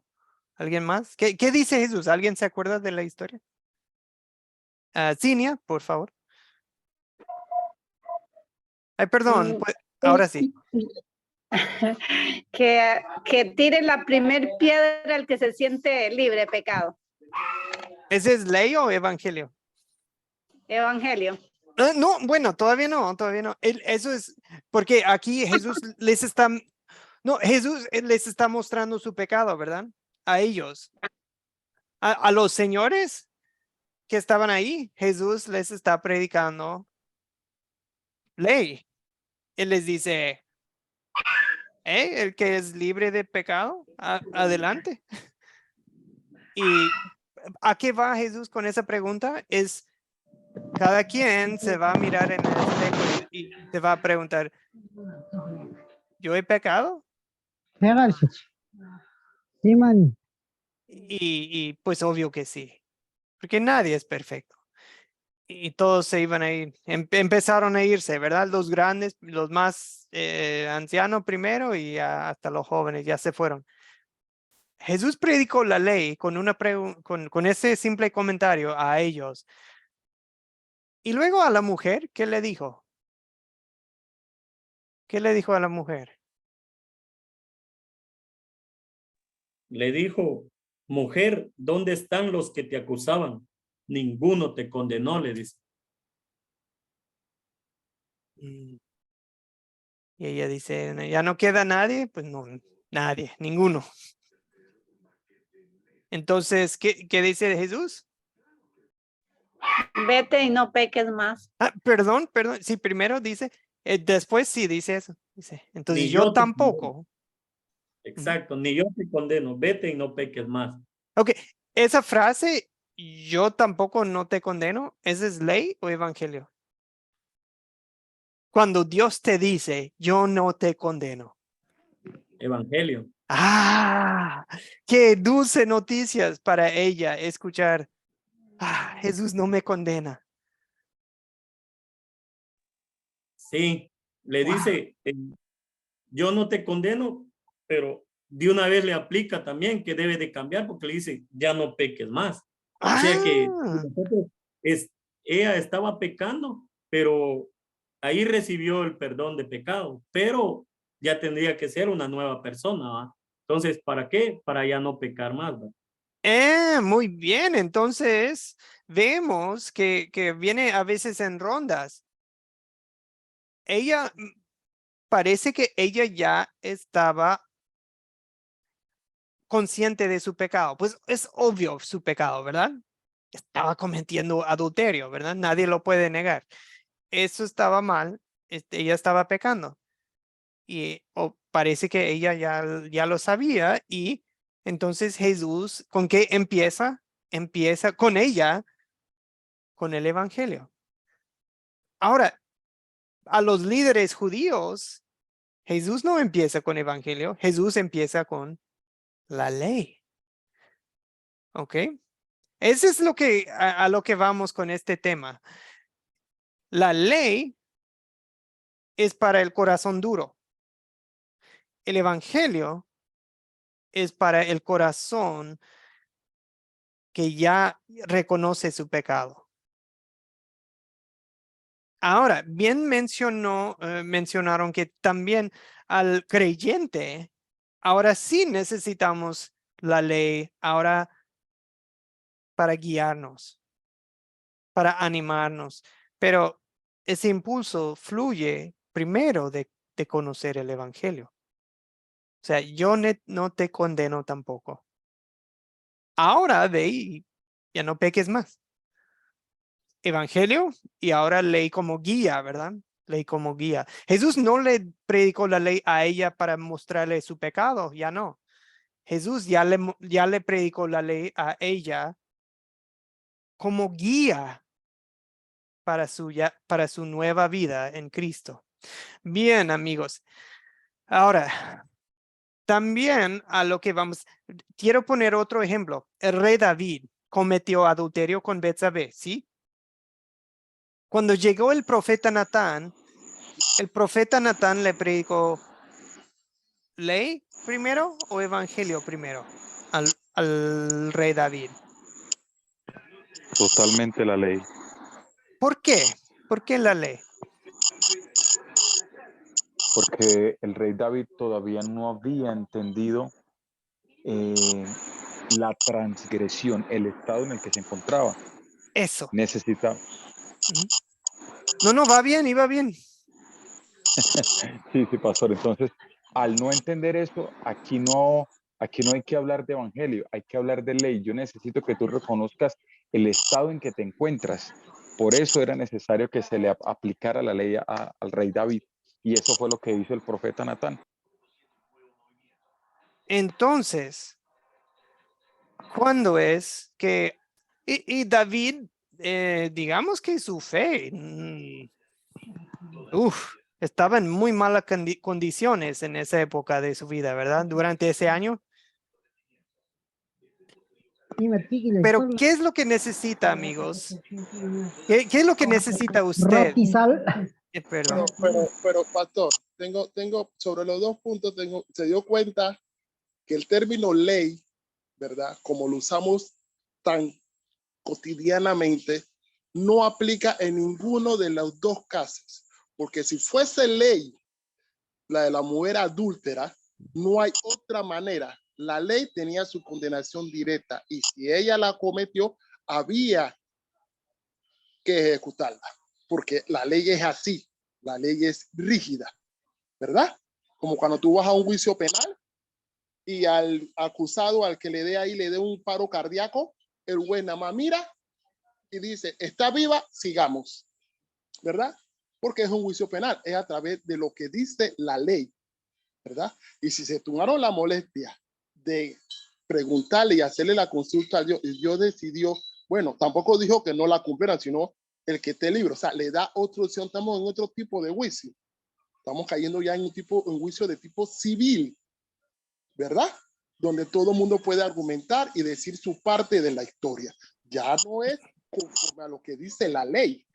S1: alguien más. ¿Qué dice Jesús? ¿Alguien se acuerda de la historia? Cinia, por favor. Ay, perdón, ahora sí.
S12: Que tire la primer piedra el que se siente libre de pecado.
S1: ¿Ese es ley o evangelio?
S12: Evangelio.
S1: No, bueno, todavía no. Eso es porque aquí Jesús les está mostrando su pecado, ¿verdad? A ellos. A los señores que estaban ahí, Jesús les está predicando ley. Él les dice, el que es libre de pecado, adelante. ¿Y a qué va Jesús con esa pregunta? Es cada quien se va a mirar en el espejo y se va a preguntar, ¿yo he pecado? Y pues obvio que sí, porque nadie es perfecto. Y todos se iban a ir, empezaron a irse, ¿verdad? Los grandes, los más ancianos primero y hasta los jóvenes ya se fueron. Jesús predicó la ley con ese simple comentario a ellos. Y luego a la mujer, ¿qué le dijo? ¿Qué le dijo a la mujer?
S6: Le dijo, mujer, ¿dónde están los que te acusaban? Ninguno te condenó, le dice.
S1: Y ella dice, ¿ya no queda nadie? Pues no, nadie, ninguno. Entonces, ¿qué dice Jesús?
S12: Vete y no peques más.
S1: Perdón. Sí, primero dice, después sí dice eso. Dice, entonces
S6: Ni
S1: yo
S6: yo te condeno.
S1: tampoco.
S6: Exacto, ni yo te condeno. Vete y no peques más.
S1: Ok, esa frase, yo tampoco no te condeno, ¿esa es ley o evangelio? Cuando Dios te dice, yo no te condeno.
S6: Evangelio.
S1: ¡Ah! ¡Qué dulce noticias para ella escuchar! ¡Ah! Jesús no me condena.
S6: Sí, le
S1: Wow.
S6: dice, yo no te condeno, pero de una vez le aplica también que debe de cambiar porque le dice, ya no peques más. O sea que
S1: Ah,
S6: nosotros, ella estaba pecando, pero ahí recibió el perdón de pecado, pero ya tendría que ser una nueva persona, ¿va? Entonces, ¿para qué? Para ya no pecar más, ¿va?
S1: muy bien. Entonces, vemos que viene a veces en rondas. Ella, parece que ella ya estaba consciente de su pecado. Pues es obvio su pecado, ¿verdad? Estaba cometiendo adulterio, ¿verdad? Nadie lo puede negar. Eso estaba mal, ella estaba pecando. Y parece que ella ya lo sabía y entonces Jesús, ¿con qué empieza? Empieza con ella, con el evangelio. Ahora, a los líderes judíos, Jesús no empieza con evangelio, Jesús empieza con la ley. ¿Ok? Ese es lo que, a lo que vamos con este tema. La ley es para el corazón duro. El evangelio es para el corazón que ya reconoce su pecado. Ahora, bien mencionaron que también al creyente, ahora sí necesitamos la ley, ahora para guiarnos, para animarnos, pero ese impulso fluye primero de conocer el evangelio. O sea, yo no te condeno tampoco. Ahora de ahí, ya no peques más. Evangelio y ahora ley como guía, ¿verdad? Ley como guía. Jesús no le predicó la ley a ella para mostrarle su pecado, ya no. Jesús ya le predicó la ley a ella como guía para su nueva vida en Cristo. Bien, amigos. Ahora, también a lo que vamos, quiero poner otro ejemplo. El rey David cometió adulterio con Betsabé, ¿sí? Cuando llegó el profeta Natán le predicó ley primero o evangelio primero al rey David.
S9: Totalmente la ley.
S1: ¿Por qué? ¿Por qué la ley?
S9: Porque el rey David todavía no había entendido la transgresión, el estado en el que se encontraba.
S1: Eso.
S9: Necesitaba.
S1: No, va bien, iba bien.
S9: Sí, pastor. Entonces, al no entender eso, aquí no hay que hablar de evangelio, hay que hablar de ley. Yo necesito que tú reconozcas el estado en que te encuentras. Por eso era necesario que se le aplicara la ley al rey David. Y eso fue lo que hizo el profeta Natán.
S1: Entonces, ¿cuándo es que... Y David, digamos que su fe, estaba en muy malas condiciones en esa época de su vida, ¿verdad? Durante ese año. Pero, ¿qué es lo que necesita, amigos? ¿Qué es lo que necesita usted? Perdón.
S5: Pero, pastor, tengo sobre los dos puntos, se dio cuenta que el término ley, ¿verdad? Como lo usamos tan cotidianamente, no aplica en ninguno de los dos casos, porque si fuese ley la de la mujer adúltera, no hay otra manera. La ley tenía su condenación directa y si ella la cometió, había que ejecutarla, porque la ley es así, la ley es rígida, ¿verdad? Como cuando tú vas a un juicio penal y al acusado, al que le dé ahí, le dé un paro cardíaco, el juez nada más mira y dice, está viva, sigamos, ¿verdad? Porque es un juicio penal, es a través de lo que dice la ley, ¿verdad? Y si se tomaron la molestia de preguntarle y hacerle la consulta a Dios, y Dios decidió, bueno, tampoco dijo que no la cumplieran, sino el que esté libre, o sea, le da otra opción. Estamos en otro tipo de juicio, estamos cayendo ya en un juicio de tipo civil, ¿verdad? Donde todo el mundo puede argumentar y decir su parte de la historia. Ya no es conforme a lo que dice la ley,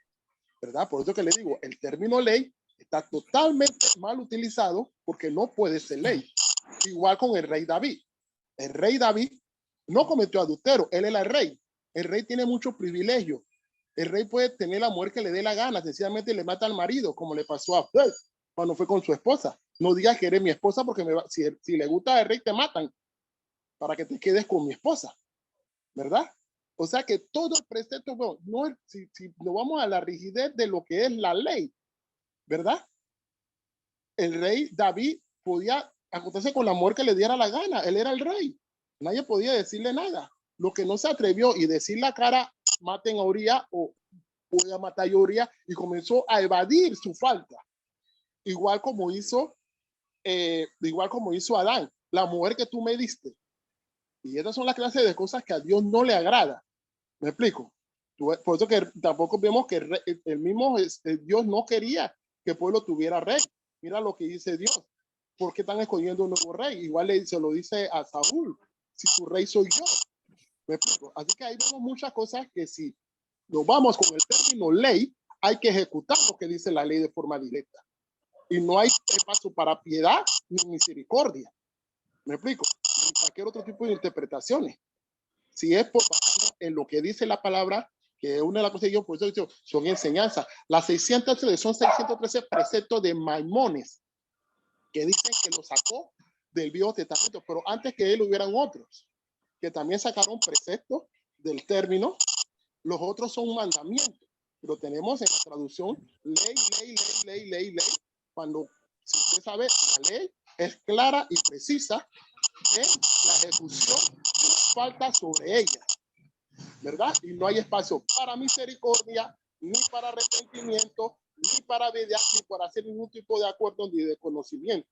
S5: ¿verdad? Por eso que le digo, el término ley está totalmente mal utilizado porque no puede ser ley. Igual con el rey David. El rey David no cometió adulterio, él era el rey. El rey tiene muchos privilegios. El rey puede tener la mujer que le dé la gana, sencillamente le mata al marido, como le pasó a Fred cuando fue con su esposa. No digas que eres mi esposa porque si le gusta el rey te matan para que te quedes con mi esposa, ¿verdad? O sea que todo el precepto, bueno, no es, si nos vamos a la rigidez de lo que es la ley, ¿verdad? El rey David podía acostarse con la mujer que le diera la gana, él era el rey, nadie podía decirle nada. Lo que no se atrevió y decir la cara, maten a Uría o voy a matar a Uría, y comenzó a evadir su falta, igual como hizo Adán, la mujer que tú me diste. Y esas son las clases de cosas que a Dios no le agrada. ¿Me explico? Por eso que tampoco vemos que el mismo Dios no quería que el pueblo tuviera rey. Mira lo que dice Dios. ¿Por qué están escogiendo un nuevo rey? Igual se lo dice a Saúl. Si tu rey soy yo. ¿Me explico? Así que ahí vemos muchas cosas que si nos vamos con el término ley, hay que ejecutar lo que dice la ley de forma directa. Y no hay espacio para piedad ni misericordia. ¿Me explico? Ni cualquier otro tipo de interpretaciones. Si es por en lo que dice la palabra, que es una de las cosas que yo por eso digo, son enseñanzas. Las 613 son 613 preceptos de Maimones, que dicen que lo sacó del Viejo Testamento, pero antes que él hubieran otros, que también sacaron preceptos del término. Los otros son mandamientos, pero tenemos en la traducción ley. Cuando, si usted sabe, la ley es clara y precisa en la ejecución de falta sobre ella, ¿verdad? Y no hay espacio para misericordia, ni para arrepentimiento, ni para vida, ni para hacer ningún tipo de acuerdo ni de conocimiento.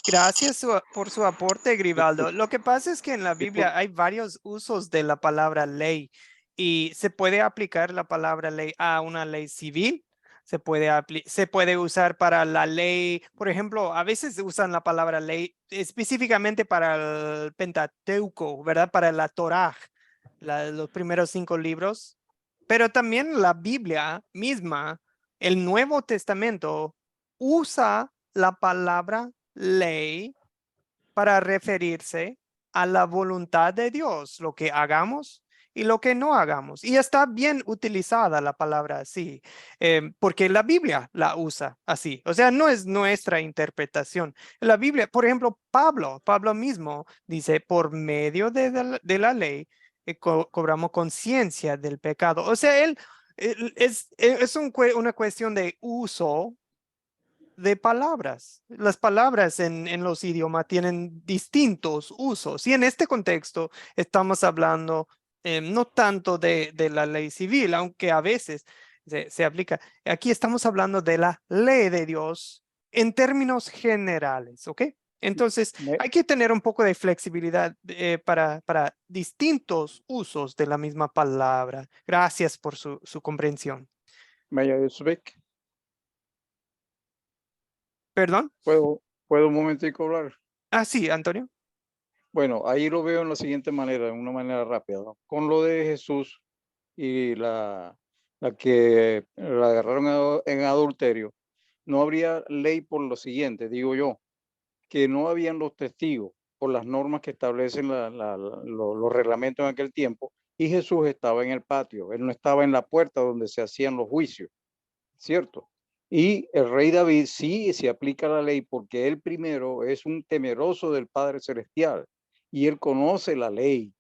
S1: Gracias por su aporte, Grivaldo. Lo que pasa es que en la Biblia hay varios usos de la palabra ley y se puede aplicar la palabra ley a una ley civil. Se puede usar para la ley, por ejemplo, a veces usan la palabra ley específicamente para el Pentateuco, ¿verdad? Para la Torá, los primeros 5 libros. Pero también la Biblia misma, el Nuevo Testamento, usa la palabra ley para referirse a la voluntad de Dios, lo que hagamos y lo que no hagamos. Y está bien utilizada la palabra así, porque la Biblia la usa así. O sea, no es nuestra interpretación. La Biblia, por ejemplo, Pablo mismo dice, por medio de la ley, cobramos conciencia del pecado. O sea, es una cuestión de uso de palabras. Las palabras en los idiomas tienen distintos usos y en este contexto estamos hablando no tanto de la ley civil, aunque a veces se aplica. Aquí estamos hablando de la ley de Dios en términos generales, ¿ok? Entonces hay que tener un poco de flexibilidad para distintos usos de la misma palabra. Gracias por su comprensión.
S8: May I speak?
S1: ¿Perdón?
S8: ¿Puedo un momentico hablar?
S1: Ah, sí, Antonio.
S8: Bueno, ahí lo veo en la siguiente manera, de una manera rápida, ¿no? Con lo de Jesús y la que la agarraron en adulterio, no habría ley por lo siguiente, digo yo, que no habían los testigos por las normas que establecen los reglamentos en aquel tiempo y Jesús estaba en el patio. Él no estaba en la puerta donde se hacían los juicios, ¿cierto? Y el rey David sí se aplica la ley porque él primero es un temeroso del Padre Celestial y él conoce la ley.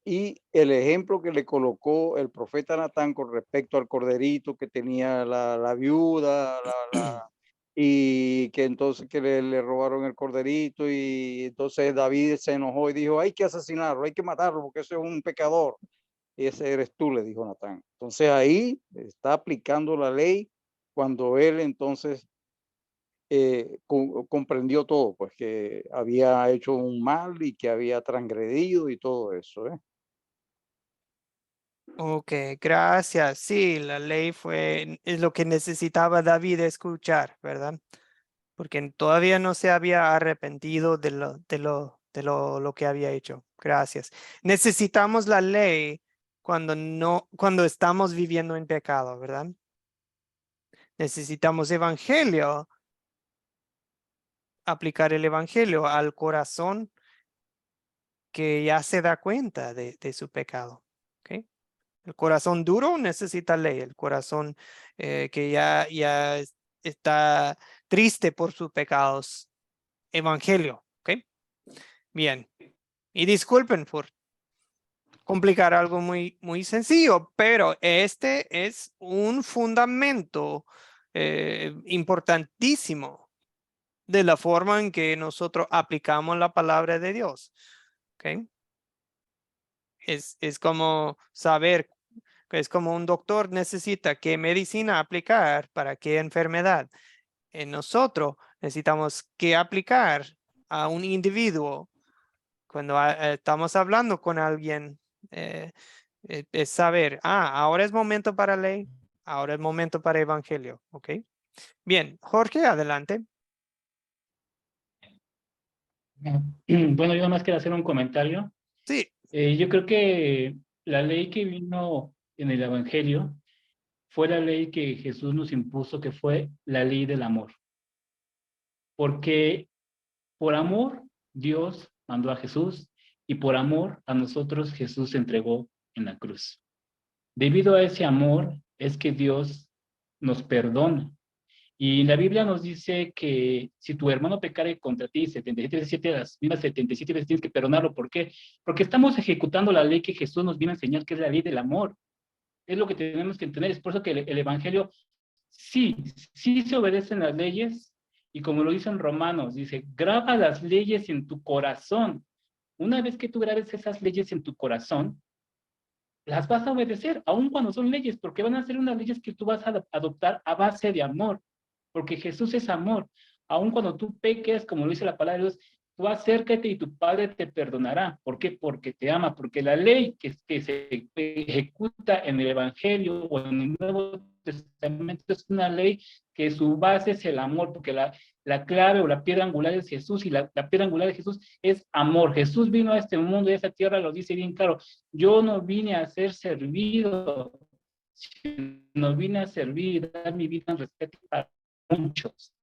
S8: Y el ejemplo que le colocó el profeta Natán con respecto al corderito que tenía la viuda, y que entonces que le robaron el corderito, y entonces David se enojó y dijo, hay que asesinarlo, hay que matarlo porque ese es un pecador. Y ese eres tú, le dijo Natán. Entonces ahí está aplicando la ley cuando él entonces comprendió todo, pues que había hecho un mal y que había transgredido y todo eso.
S1: Ok, gracias. Sí, la ley es lo que necesitaba David escuchar, ¿verdad? Porque todavía no se había arrepentido de lo que había hecho. Gracias. Necesitamos la ley cuando estamos viviendo en pecado, ¿verdad? Necesitamos evangelio, aplicar el evangelio al corazón que ya se da cuenta de su pecado. ¿Ok? El corazón duro necesita ley. El corazón que ya está triste por sus pecados, evangelio. ¿Ok? Bien. Y disculpen por complicar algo muy sencillo, pero este es un fundamento importantísimo de la forma en que nosotros aplicamos la palabra de Dios. ¿Ok? Es como saber, es como un doctor necesita qué medicina aplicar para qué enfermedad. Nosotros necesitamos qué aplicar a un individuo cuando estamos hablando con alguien. Es saber, ahora es momento para ley, ahora es momento para evangelio. ¿Ok? Bien, Jorge, adelante.
S10: Bueno, yo más quiero hacer un comentario.
S1: Sí.
S10: Yo creo que la ley que vino en el Evangelio fue la ley que Jesús nos impuso, que fue la ley del amor. Porque por amor Dios mandó a Jesús y por amor a nosotros Jesús se entregó en la cruz. Debido a ese amor es que Dios nos perdona. Y la Biblia nos dice que si tu hermano pecare contra ti 77 veces, las mismas 77 veces tienes que perdonarlo. ¿Por qué? Porque estamos ejecutando la ley que Jesús nos vino a enseñar, que es la ley del amor. Es lo que tenemos que entender. Es por eso que el Evangelio sí se obedecen las leyes, y como lo dicen Romanos, dice, graba las leyes en tu corazón. Una vez que tú grabes esas leyes en tu corazón, las vas a obedecer, aun cuando son leyes, porque van a ser unas leyes que tú vas a adoptar a base de amor, porque Jesús es amor. Aun cuando tú peques, como lo dice la palabra de Dios, tú acércate y tu Padre te perdonará. ¿Por qué? Porque te ama, porque la ley que se ejecuta en el Evangelio o en el Nuevo Testamento es una ley que su base es el amor, porque la clave o la piedra angular es Jesús, y la piedra angular de Jesús es amor. Jesús vino a este mundo y a esta tierra, lo dice bien claro, yo no vine a ser servido, sino vine a servir y dar mi vida en respeto para muchos.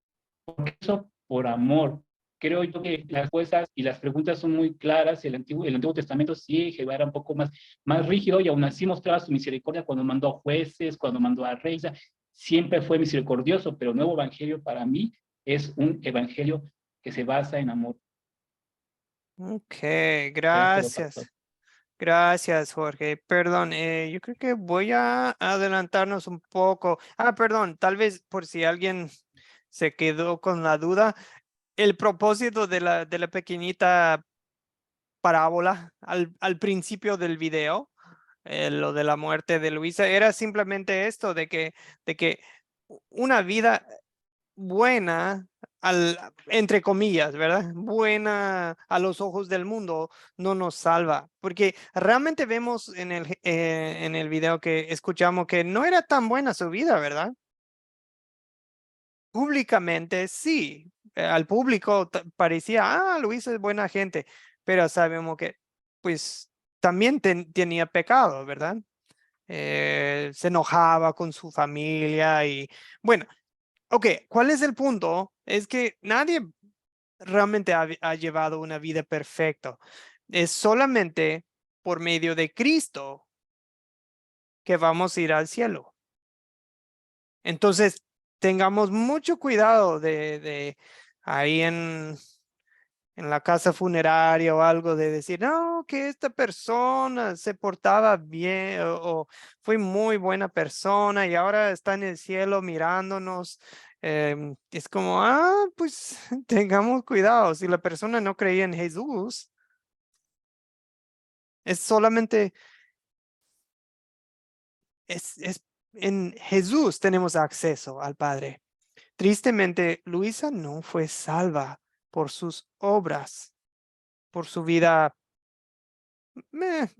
S10: Por eso, por amor. Creo yo que las cosas y las preguntas son muy claras. El Antiguo Testamento sí, Jehová era un poco más rígido, y aún así mostraba su misericordia cuando mandó a jueces, cuando mandó a reyes. Siempre fue misericordioso, pero el nuevo evangelio para mí es un evangelio que se basa en amor.
S1: Ok, gracias. Gracias, Jorge. Perdón, yo creo que voy a adelantarnos un poco. Perdón, tal vez por si alguien se quedó con la duda, el propósito de la pequeñita parábola al principio del video, lo de la muerte de Luisa, era simplemente esto de que una vida buena, entre comillas, ¿verdad? Buena a los ojos del mundo no nos salva, porque realmente vemos en el video que escuchamos que no era tan buena su vida, ¿verdad? Públicamente sí, al público parecía, Luisa es buena gente, pero sabemos que pues también tenía pecado, ¿verdad? Se enojaba con su familia y bueno, ok, ¿cuál es el punto? Es que nadie realmente ha llevado una vida perfecta. Es solamente por medio de Cristo que vamos a ir al cielo. Entonces, tengamos mucho cuidado de ahí en la casa funeraria o algo de decir, no, que esta persona se portaba bien o fue muy buena persona y ahora está en el cielo mirándonos. Es como, pues tengamos cuidado. Si la persona no creía en Jesús, es solamente, es en Jesús tenemos acceso al Padre. Tristemente, Luisa no fue salva por sus obras, por su vida,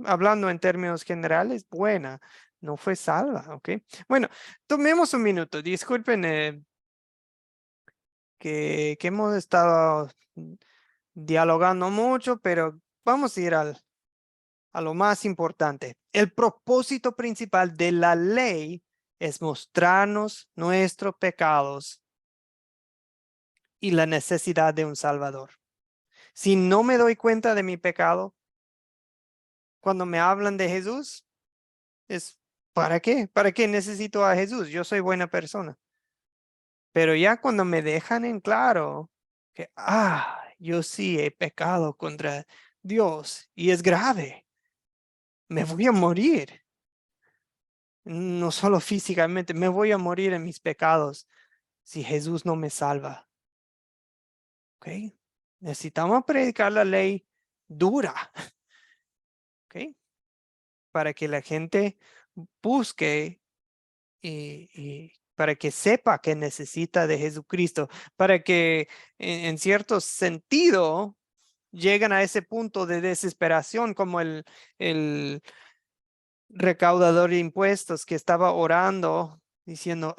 S1: hablando en términos generales, buena, no fue salva, ¿ok? Bueno, tomemos un minuto, disculpen que hemos estado dialogando mucho, pero vamos a ir a lo más importante. El propósito principal de la ley es mostrarnos nuestros pecados y la necesidad de un Salvador. Si no me doy cuenta de mi pecado, cuando me hablan de Jesús, es ¿para qué? ¿Para qué necesito a Jesús? Yo soy buena persona. Pero ya cuando me dejan en claro que, yo sí he pecado contra Dios y es grave, me voy a morir. No solo físicamente, me voy a morir en mis pecados si Jesús no me salva. ¿Ok? Necesitamos predicar la ley dura. ¿Ok? Para que la gente busque y para que sepa que necesita de Jesucristo, para que en cierto sentido lleguen a ese punto de desesperación como el recaudador de impuestos que estaba orando diciendo,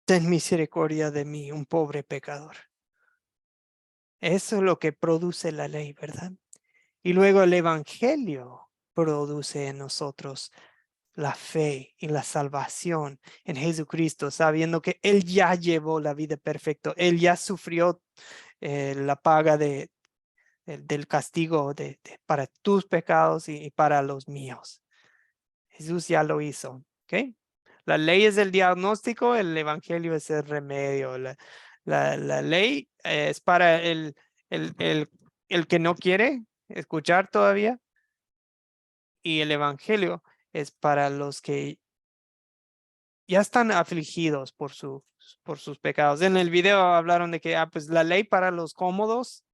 S1: ten misericordia de mí, un pobre pecador. Eso es lo que produce la ley, ¿verdad? Y luego el evangelio produce en nosotros la fe y la salvación en Jesucristo, sabiendo que Él ya llevó la vida perfecta. Él ya sufrió la paga del castigo para tus pecados y para los míos. Jesús ya lo hizo. ¿Ok? La ley es el diagnóstico, el evangelio es el remedio. La ley es para el que no quiere escuchar todavía. Y el evangelio es para los que ya están afligidos por sus pecados. En el video hablaron de que, pues la ley para los cómodos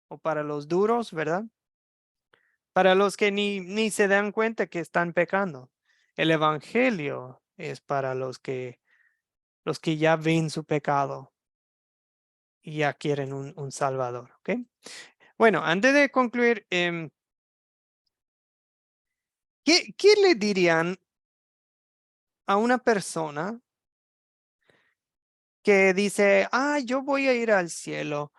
S1: o para los duros, ¿verdad? Para los que ni se dan cuenta que están pecando. El evangelio es para los que ya ven su pecado y ya quieren un salvador, ¿ok? Bueno, antes de concluir, ¿qué le dirían a una persona que dice, yo voy a ir al cielo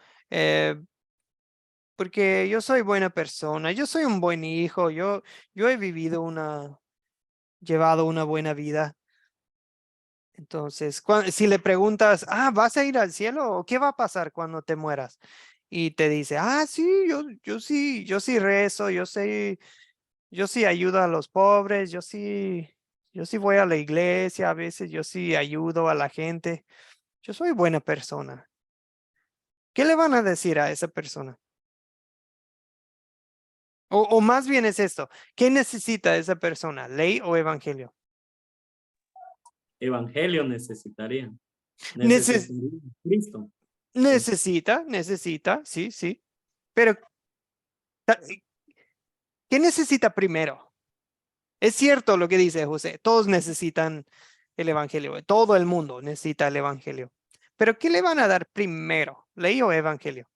S1: porque yo soy buena persona, yo soy un buen hijo, yo he llevado una buena vida? Entonces, si le preguntas, ¿vas a ir al cielo o qué va a pasar cuando te mueras? Y te dice, sí, yo sí rezo, yo sí ayudo a los pobres, yo sí voy a la iglesia, a veces yo sí ayudo a la gente, yo soy buena persona. ¿Qué le van a decir a esa persona? O más bien es esto, ¿qué necesita esa persona? ¿Ley o evangelio?
S6: Evangelio necesitarían. Cristo.
S1: Necesita, sí. Pero, ¿qué necesita primero? Es cierto lo que dice José, todos necesitan el evangelio, todo el mundo necesita el evangelio. Pero ¿qué le van a dar primero? ¿Ley o evangelio?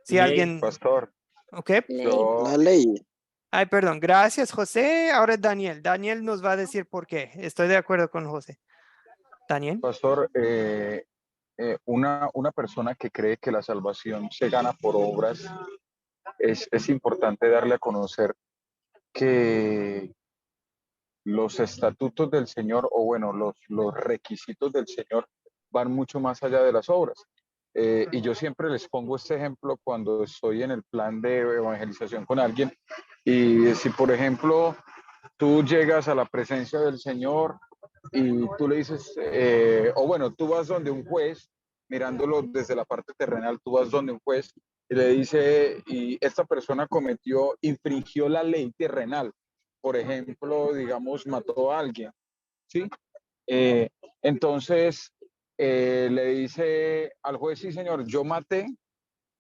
S1: Si alguien...
S9: Pastor.
S1: ¿Ok?
S11: La ley.
S1: Perdón, gracias José. Ahora Daniel. Daniel nos va a decir por qué. Estoy de acuerdo con José. Daniel.
S9: Pastor, una persona que cree que la salvación se gana por obras, es importante darle a conocer que los estatutos del Señor, o bueno, los requisitos del Señor van mucho más allá de las obras. Y yo siempre les pongo este ejemplo cuando estoy en el plan de evangelización con alguien, Y si, por ejemplo, tú llegas a la presencia del Señor y tú le dices, o bueno, tú vas donde un juez, mirándolo desde la parte terrenal, tú vas donde un juez y le dice, y esta persona infringió la ley terrenal. Por ejemplo, digamos, mató a alguien, ¿sí? Entonces, le dice al juez, sí, señor, yo maté,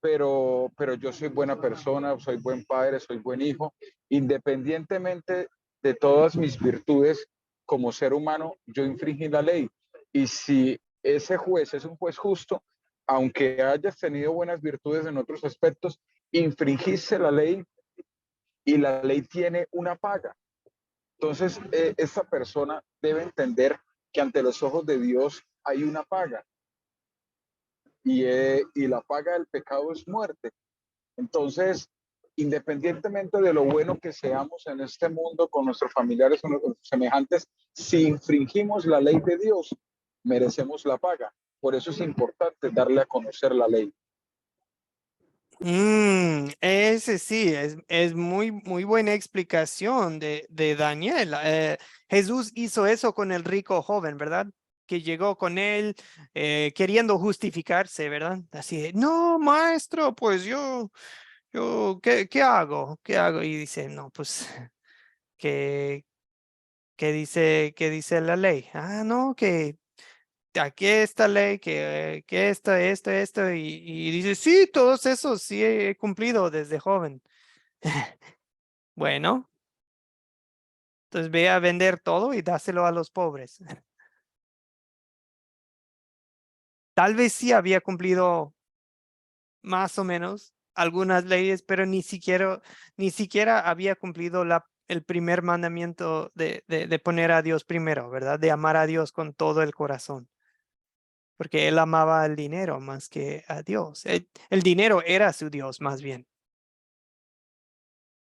S9: pero yo soy buena persona, soy buen padre, soy buen hijo, independientemente de todas mis virtudes como ser humano, yo infringí la ley. Y si ese juez es un juez justo, aunque hayas tenido buenas virtudes en otros aspectos, infringiste la ley y la ley tiene una paga. Entonces, esta persona debe entender que ante los ojos de Dios hay una paga y la paga del pecado es muerte. Entonces, independientemente de lo bueno que seamos en este mundo con nuestros familiares o nuestros semejantes, si infringimos la ley de Dios, merecemos la paga. Por eso es importante darle a conocer la ley.
S1: Ese sí, es muy buena explicación de Daniel. Jesús hizo eso con el rico joven, ¿verdad? Que llegó con él queriendo justificarse, ¿verdad? Así de, no, maestro, pues yo, ¿qué hago? ¿Qué hago? Y dice, no, pues, ¿qué dice la ley? Ah, no, que aquí está ley, que esto, y dice, sí, todos esos sí he cumplido desde joven. Bueno, entonces ve a vender todo y dáselo a los pobres. Tal vez sí había cumplido más o menos algunas leyes, pero ni siquiera había cumplido el primer mandamiento de poner a Dios primero, ¿verdad? De amar a Dios con todo el corazón. Porque él amaba el dinero más que a Dios. El dinero era su Dios más bien.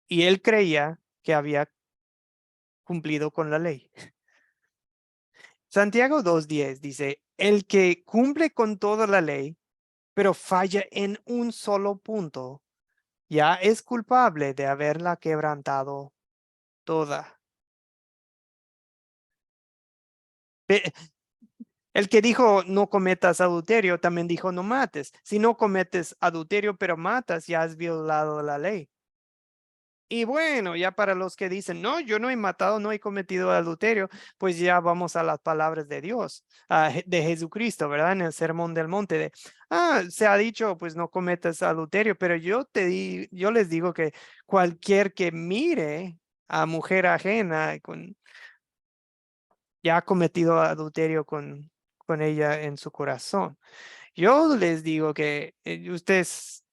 S1: Y él creía que había cumplido con la ley. Santiago 2:10 dice, el que cumple con toda la ley, pero falla en un solo punto, ya es culpable de haberla quebrantado toda. El que dijo no cometas adulterio también dijo no mates. Si no cometes adulterio pero matas, ya has violado la ley. Y bueno, ya para los que dicen, no, yo no he matado, no he cometido adulterio, pues ya vamos a las palabras de Dios, de Jesucristo, ¿verdad? En el Sermón del Monte se ha dicho, pues no cometas adulterio, pero yo les digo que cualquier que mire a mujer ajena ya ha cometido adulterio con ella en su corazón. Yo les digo que ustedes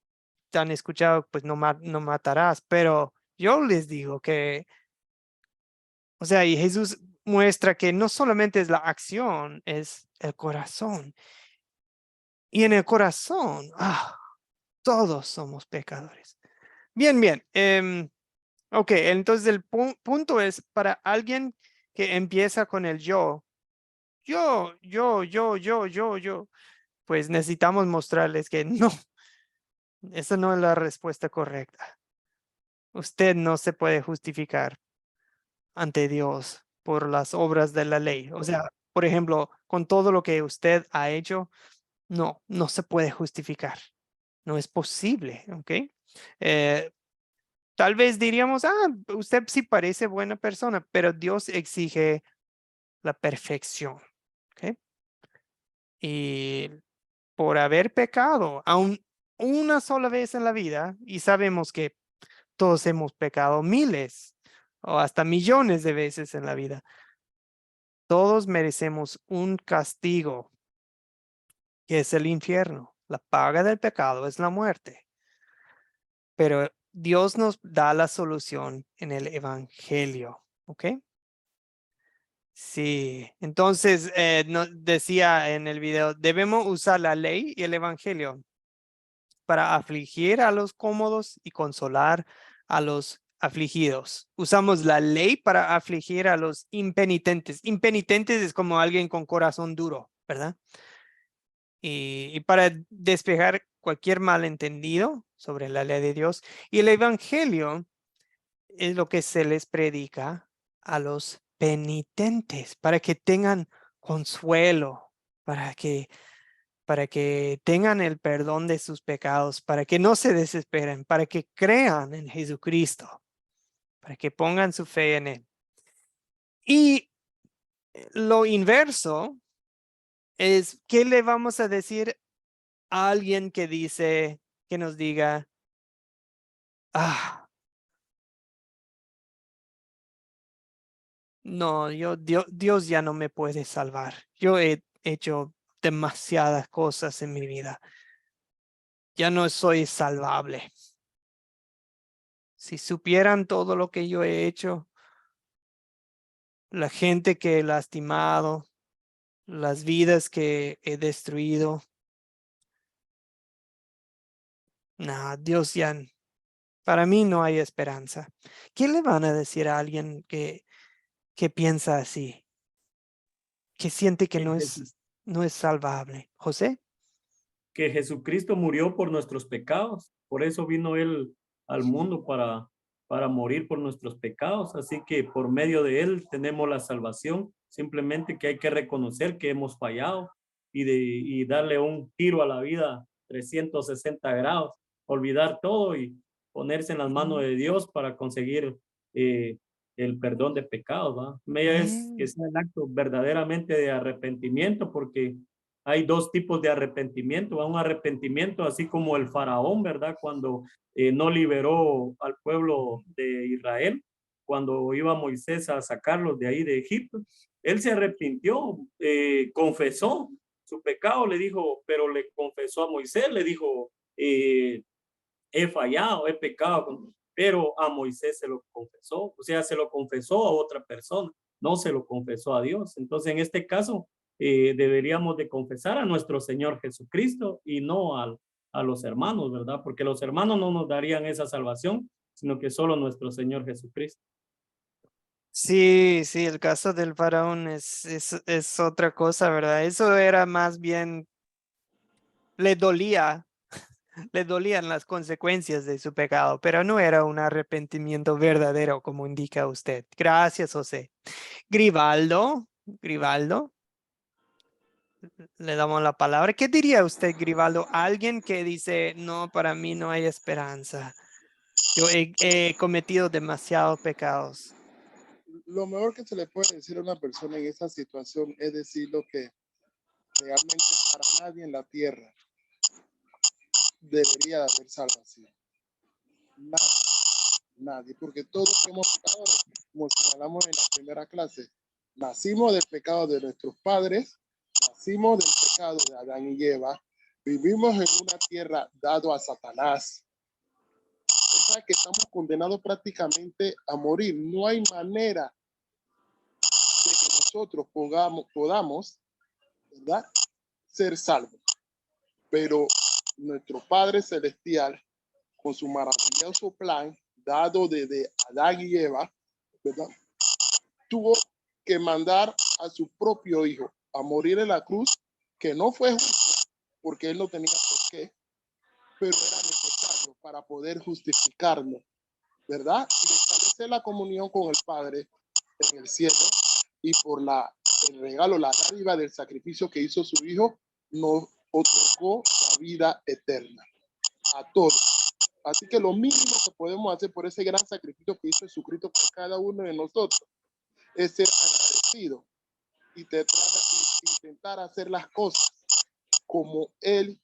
S1: han escuchado, pues no matarás, pero yo les digo que, o sea, y Jesús muestra que no solamente es la acción, es el corazón. Y en el corazón, todos somos pecadores. Bien. Ok, entonces el punto es para alguien que empieza con el yo, pues necesitamos mostrarles que no, esa no es la respuesta correcta. Usted no se puede justificar ante Dios por las obras de la ley. O sea, por ejemplo, con todo lo que usted ha hecho, no se puede justificar. No es posible, ¿ok? Tal vez diríamos, usted sí parece buena persona, pero Dios exige la perfección, ¿ok? Y por haber pecado, aún una sola vez en la vida, y sabemos que todos hemos pecado miles o hasta millones de veces en la vida. Todos merecemos un castigo, que es el infierno. La paga del pecado es la muerte. Pero Dios nos da la solución en el evangelio, ¿ok? Sí, entonces decía en el video, debemos usar la ley y el evangelio para afligir a los cómodos y consolar a los afligidos. Usamos la ley para afligir a los impenitentes. Impenitentes es como alguien con corazón duro, ¿verdad? Y para despejar cualquier malentendido sobre la ley de Dios. Y el evangelio es lo que se les predica a los penitentes, para que tengan consuelo, para que tengan el perdón de sus pecados, para que no se desesperen, para que crean en Jesucristo, para que pongan su fe en Él. Y lo inverso es, ¿qué le vamos a decir a alguien que dice, que nos diga, no, Dios ya no me puede salvar. Yo he hecho demasiadas cosas en mi vida. Ya no soy salvable. Si supieran todo lo que yo he hecho, la gente que he lastimado, las vidas que he destruido. No, Dios ya, para mí no hay esperanza. ¿Qué le van a decir a alguien que piensa así? Que siente que no es salvable. ¿José?
S6: Que Jesucristo murió por nuestros pecados. Por eso vino Él al mundo para morir por nuestros pecados. Así que por medio de Él tenemos la salvación. Simplemente que hay que reconocer que hemos fallado y darle un giro a la vida 360 grados. Olvidar todo y ponerse en las manos de Dios para conseguir el perdón de pecados, ¿va? Es que sea el acto verdaderamente de arrepentimiento, porque hay dos tipos de arrepentimiento, ¿va? Un arrepentimiento así como el faraón, ¿verdad? Cuando no liberó al pueblo de Israel, cuando iba Moisés a sacarlos de ahí de Egipto, él se arrepintió, confesó su pecado, le dijo, pero le confesó a Moisés, le dijo, he fallado, he pecado, pero a Moisés se lo confesó, o sea, se lo confesó a otra persona, no se lo confesó a Dios. Entonces, en este caso, deberíamos de confesar a nuestro Señor Jesucristo y no a los hermanos, ¿verdad? Porque los hermanos no nos darían esa salvación, sino que solo nuestro Señor Jesucristo.
S1: Sí, el caso del faraón es otra cosa, ¿verdad? Eso era más bien, le dolían las consecuencias de su pecado, pero no era un arrepentimiento verdadero, como indica usted. Gracias, José. Grivaldo, le damos la palabra. ¿Qué diría usted, Grivaldo? Alguien que dice, no, para mí no hay esperanza. Yo he cometido demasiados pecados.
S5: Lo mejor que se le puede decir a una persona en esa situación es decir lo que realmente para nadie en la tierra debería de haber salvación. Nadie, porque todos hemos pecado, como señalamos en la primera clase. Nacimos del pecado de nuestros padres, nacimos del pecado de Adán y Eva, vivimos en una tierra dado a Satanás. O sea que estamos condenados prácticamente a morir. No hay manera de que nosotros podamos, ¿verdad?, ser salvos. Pero nuestro Padre Celestial, con su maravilloso plan, dado desde Adán y Eva, ¿verdad?, tuvo que mandar a su propio hijo a morir en la cruz, que no fue justo, porque él no tenía por qué, pero era necesario para poder justificarnos, ¿verdad? Y establecer la comunión con el Padre en el cielo, y por el regalo, la dádiva del sacrificio que hizo su hijo, nos otorgó la vida eterna a todos. Así que lo mínimo que podemos hacer por ese gran sacrificio que hizo Jesucristo por cada uno de nosotros es ser agradecido y intentar hacer las cosas como Él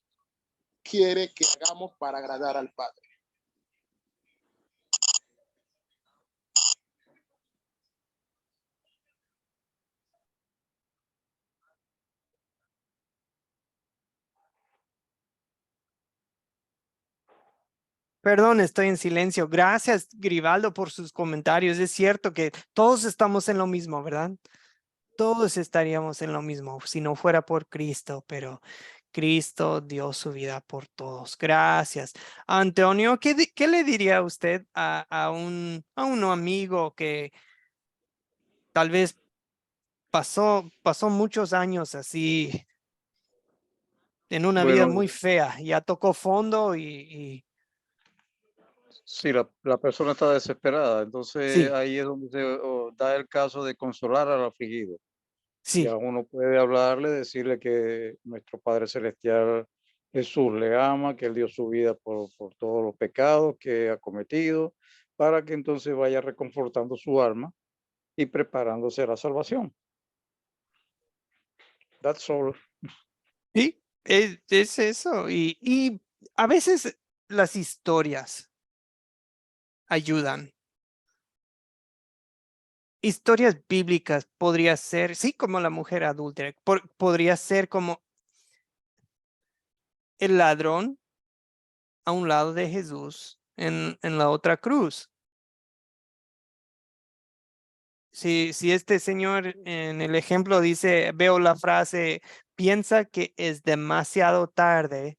S5: quiere que hagamos para agradar al Padre.
S1: Perdón, estoy en silencio. Gracias, Grivaldo, por sus comentarios. Es cierto que todos estamos en lo mismo, ¿verdad? Todos estaríamos en lo mismo si no fuera por Cristo, pero Cristo dio su vida por todos. Gracias. Antonio, ¿qué le diría usted a un amigo que tal vez pasó muchos años así en una vida
S8: Bueno,
S1: muy fea, ya tocó fondo y
S8: Sí, la persona está desesperada, entonces
S1: Sí,
S8: ahí es donde se da el caso de consolar al afligido. Ya
S1: sí,
S8: uno puede hablarle, decirle que nuestro Padre Celestial Jesús le ama, que Él dio su vida por todos los pecados que ha cometido, para que entonces vaya reconfortando su alma y preparándose a la salvación. That's all.
S1: sí, es eso. Y a veces las historias ayudan. Historias bíblicas podría ser, sí, como la mujer adúltera, podría ser como el ladrón a un lado de Jesús en la otra cruz. Si este señor en el ejemplo dice, veo la frase, piensa que es demasiado tarde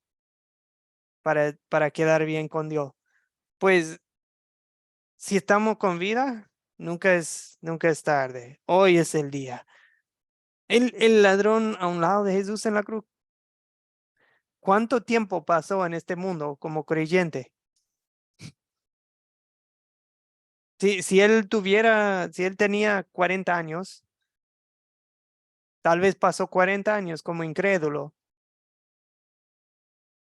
S1: para quedar bien con Dios. Pues si estamos con vida, nunca es tarde. Hoy es el día. El ladrón a un lado de Jesús en la cruz. ¿Cuánto tiempo pasó en este mundo como creyente? Si él tenía 40 años, tal vez pasó 40 años como incrédulo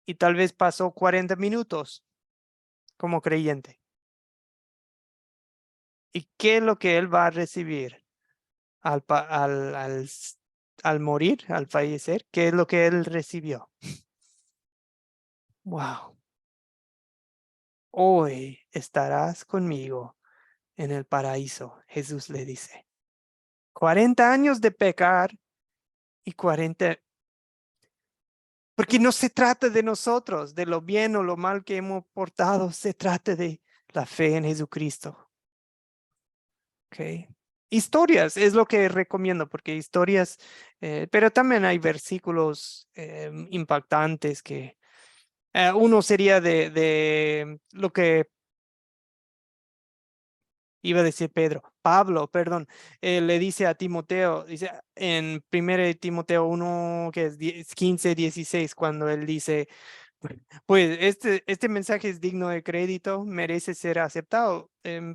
S1: y tal vez pasó 40 minutos como creyente. ¿Y qué es lo que él va a recibir al morir, al fallecer? ¿Qué es lo que él recibió? Wow. Hoy estarás conmigo en el paraíso, Jesús le dice. 40 años de pecar y 40. Porque no se trata de nosotros, de lo bien o lo mal que hemos portado, se trata de la fe en Jesucristo. Okay. Historias es lo que recomiendo, porque historias, pero también hay versículos impactantes que uno sería de lo que iba a decir Pablo, perdón, le dice a Timoteo, dice en 1 Timoteo 1, que es 15, 16, cuando él dice, pues este mensaje es digno de crédito, merece ser aceptado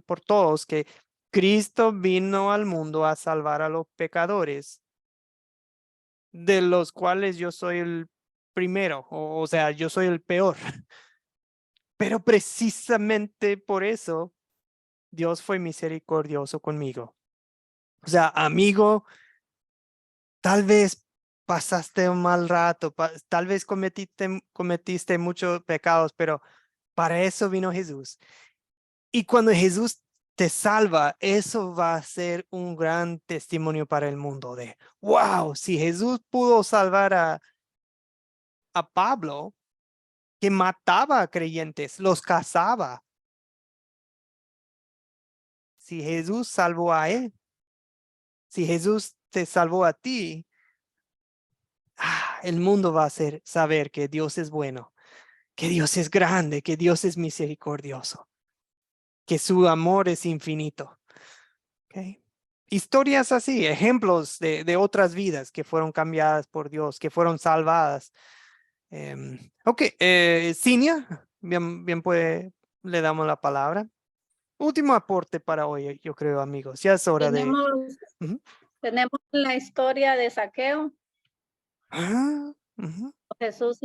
S1: por todos, que Cristo vino al mundo a salvar a los pecadores, de los cuales yo soy el primero, o sea, yo soy el peor. Pero precisamente por eso Dios fue misericordioso conmigo. O sea, amigo, tal vez pasaste un mal rato, tal vez cometiste muchos pecados, pero para eso vino Jesús. Y cuando Jesús te salva, eso va a ser un gran testimonio para el mundo de, wow, si Jesús pudo salvar a Pablo, que mataba a creyentes, los cazaba. Si Jesús salvó a él, si Jesús te salvó a ti, el mundo va a saber que Dios es bueno, que Dios es grande, que Dios es misericordioso, que su amor es infinito. Okay. Historias así, ejemplos de otras vidas que fueron cambiadas por Dios, que fueron salvadas. Ok, Cinia, bien le damos la palabra. Último aporte para hoy, yo creo, amigos. Ya es hora
S12: Tenemos la historia de Zaqueo.
S1: Ujú.
S12: Jesús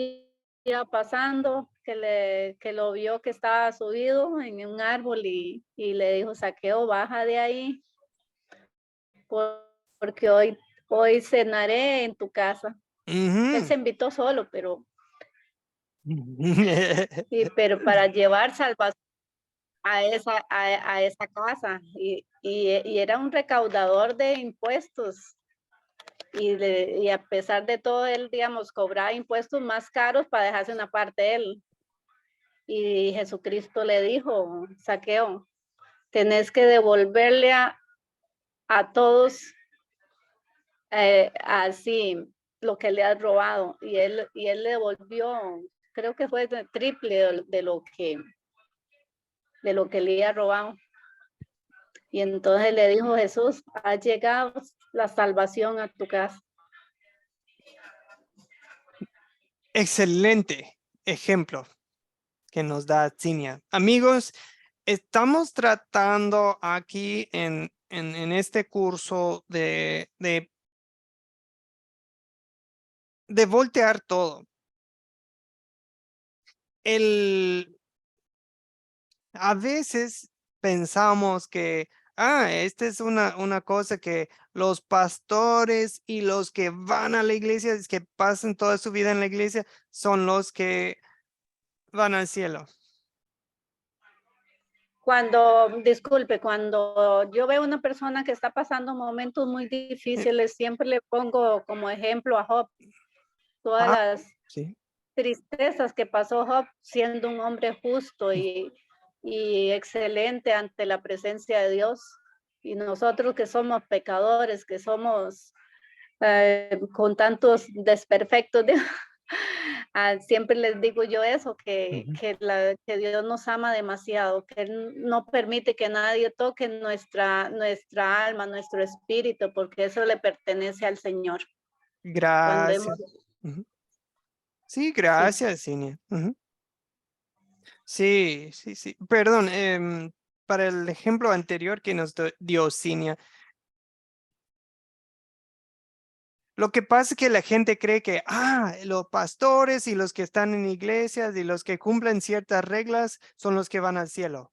S12: iba pasando, que lo vio que estaba subido en un árbol y le dijo, Zaqueo, baja de ahí, porque hoy cenaré en tu casa. Él se invitó solo, pero para llevar salvación a esa casa. Y era un recaudador de impuestos. Y a pesar de todo, él, digamos, cobraba impuestos más caros para dejarse una parte él. Y Jesucristo le dijo, Zaqueo, tenés que devolverle a todos así lo que le has robado. Y él le devolvió, creo que fue el triple de lo que le había robado. Y entonces le dijo Jesús, ha llegado la salvación a tu casa.
S1: Excelente ejemplo que nos da Cinia. Amigos, estamos tratando aquí en este curso de voltear todo. A veces pensamos que, esta es una cosa que los pastores y los que van a la iglesia, que pasan toda su vida en la iglesia, son los que van al cielo.
S12: Disculpe, cuando yo veo una persona que está pasando momentos muy difíciles, siempre le pongo como ejemplo a Job, todas las
S1: Sí.
S12: tristezas que pasó Job siendo un hombre justo y excelente ante la presencia de Dios. Y nosotros que somos pecadores, que somos con tantos desperfectos, siempre les digo yo eso, que Dios nos ama demasiado, que Él no permite que nadie toque nuestra alma, nuestro espíritu, porque eso le pertenece al Señor.
S1: Gracias. Sí, gracias, Cinia. Sí, sí, sí. Perdón, para el ejemplo anterior que nos dio Cinia, lo que pasa es que la gente cree que, los pastores y los que están en iglesias y los que cumplen ciertas reglas son los que van al cielo.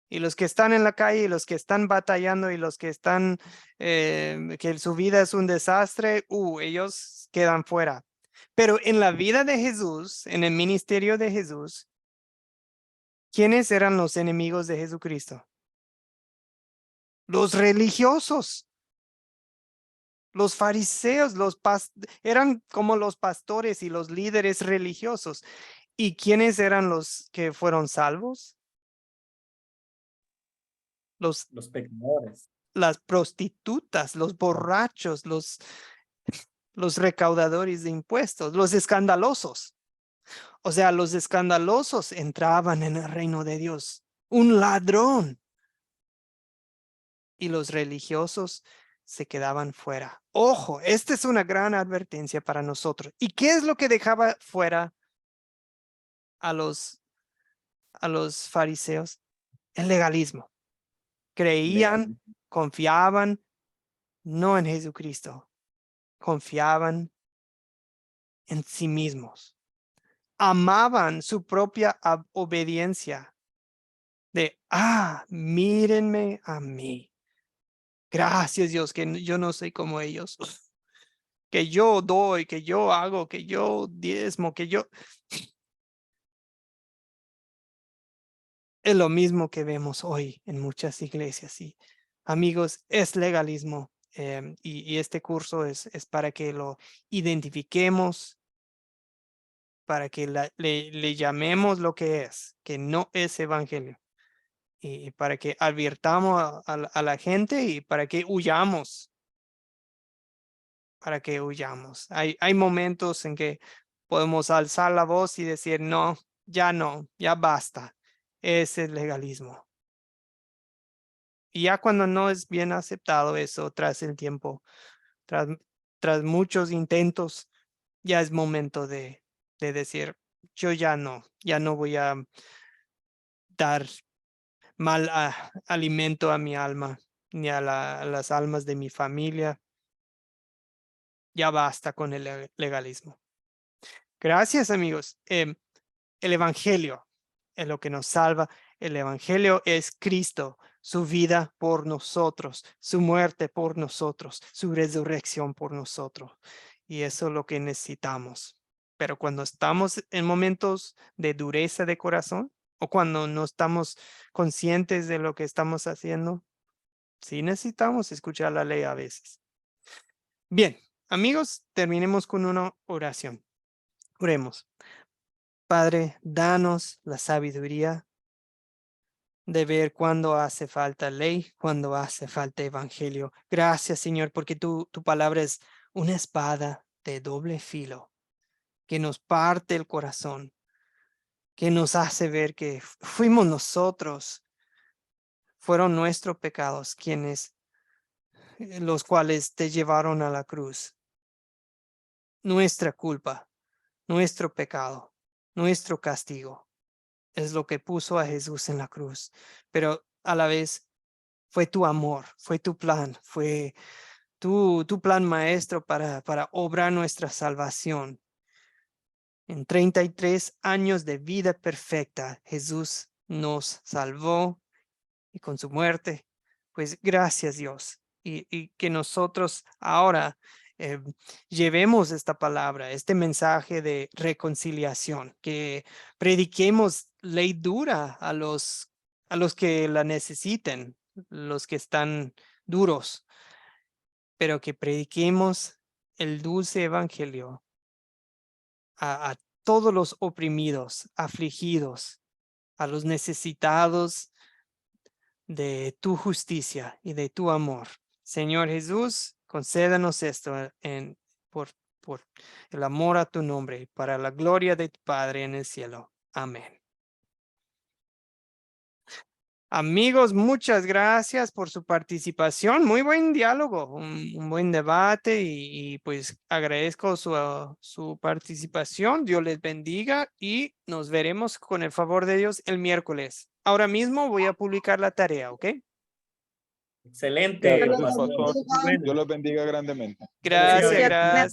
S1: Y los que están en la calle y los que están batallando y los que están, que su vida es un desastre, ellos quedan fuera. Pero en la vida de Jesús, en el ministerio de Jesús, ¿quiénes eran los enemigos de Jesucristo? Los religiosos. Los fariseos, eran como los pastores y los líderes religiosos. ¿Y quiénes eran los que fueron salvos? Los
S6: pecadores.
S1: Las prostitutas, los borrachos, los recaudadores de impuestos, los escandalosos. O sea, los escandalosos entraban en el reino de Dios. Un ladrón. Y los religiosos se quedaban fuera. Ojo, esta es una gran advertencia para nosotros. ¿Y qué es lo que dejaba fuera a los fariseos? El legalismo. Creían, confiaban, no en Jesucristo, confiaban en sí mismos. Amaban su propia obediencia de, mírenme a mí. Gracias, Dios, que yo no soy como ellos. Que yo doy, que yo hago, que yo diezmo, que yo... Es lo mismo que vemos hoy en muchas iglesias. Sí. Amigos, es legalismo y este curso es para que lo identifiquemos, para que le llamemos lo que es, que no es evangelio. Y para que advirtamos a la gente y para que huyamos. Para que huyamos. Hay momentos en que podemos alzar la voz y decir, no, ya basta. Ese es legalismo. Y ya cuando no es bien aceptado eso tras el tiempo, tras muchos intentos, ya es momento de decir, yo ya no voy a dar mal alimento a mi alma, ni a las almas de mi familia. Ya basta con el legalismo. Gracias, amigos. El evangelio es lo que nos salva. El evangelio es Cristo, su vida por nosotros, su muerte por nosotros, su resurrección por nosotros. Y eso es lo que necesitamos. Pero cuando estamos en momentos de dureza de corazón o cuando no estamos conscientes de lo que estamos haciendo, sí necesitamos escuchar la ley a veces. Bien, amigos, terminemos con una oración. Oremos. Padre, danos la sabiduría de ver cuándo hace falta ley, cuándo hace falta evangelio. Gracias, Señor, porque tu palabra es una espada de doble filo que nos parte el corazón, que nos hace ver que fuimos nosotros, fueron nuestros pecados los cuales te llevaron a la cruz. Nuestra culpa, nuestro pecado, nuestro castigo. es lo que puso a Jesús en la cruz, pero a la vez fue tu amor, fue tu plan, fue tu plan maestro para obrar nuestra salvación. En 33 años de vida perfecta, Jesús nos salvó y con su muerte, pues gracias Dios. Y que nosotros ahora llevemos esta palabra, este mensaje de reconciliación, que prediquemos ley dura a los que la necesiten, los que están duros, pero que prediquemos el dulce evangelio a todos los oprimidos, afligidos, a los necesitados de tu justicia y de tu amor. Señor Jesús, concédanos esto por el amor a tu nombre, para la gloria de tu Padre en el cielo. Amén. Amigos, muchas gracias por su participación. Muy buen diálogo, un buen debate y pues agradezco su participación. Dios les bendiga y nos veremos con el favor de Dios el miércoles. Ahora mismo voy a publicar la tarea, ¿ok?
S6: Excelente.
S9: Gracias, pastor. Dios los bendiga grandemente.
S1: Gracias, gracias.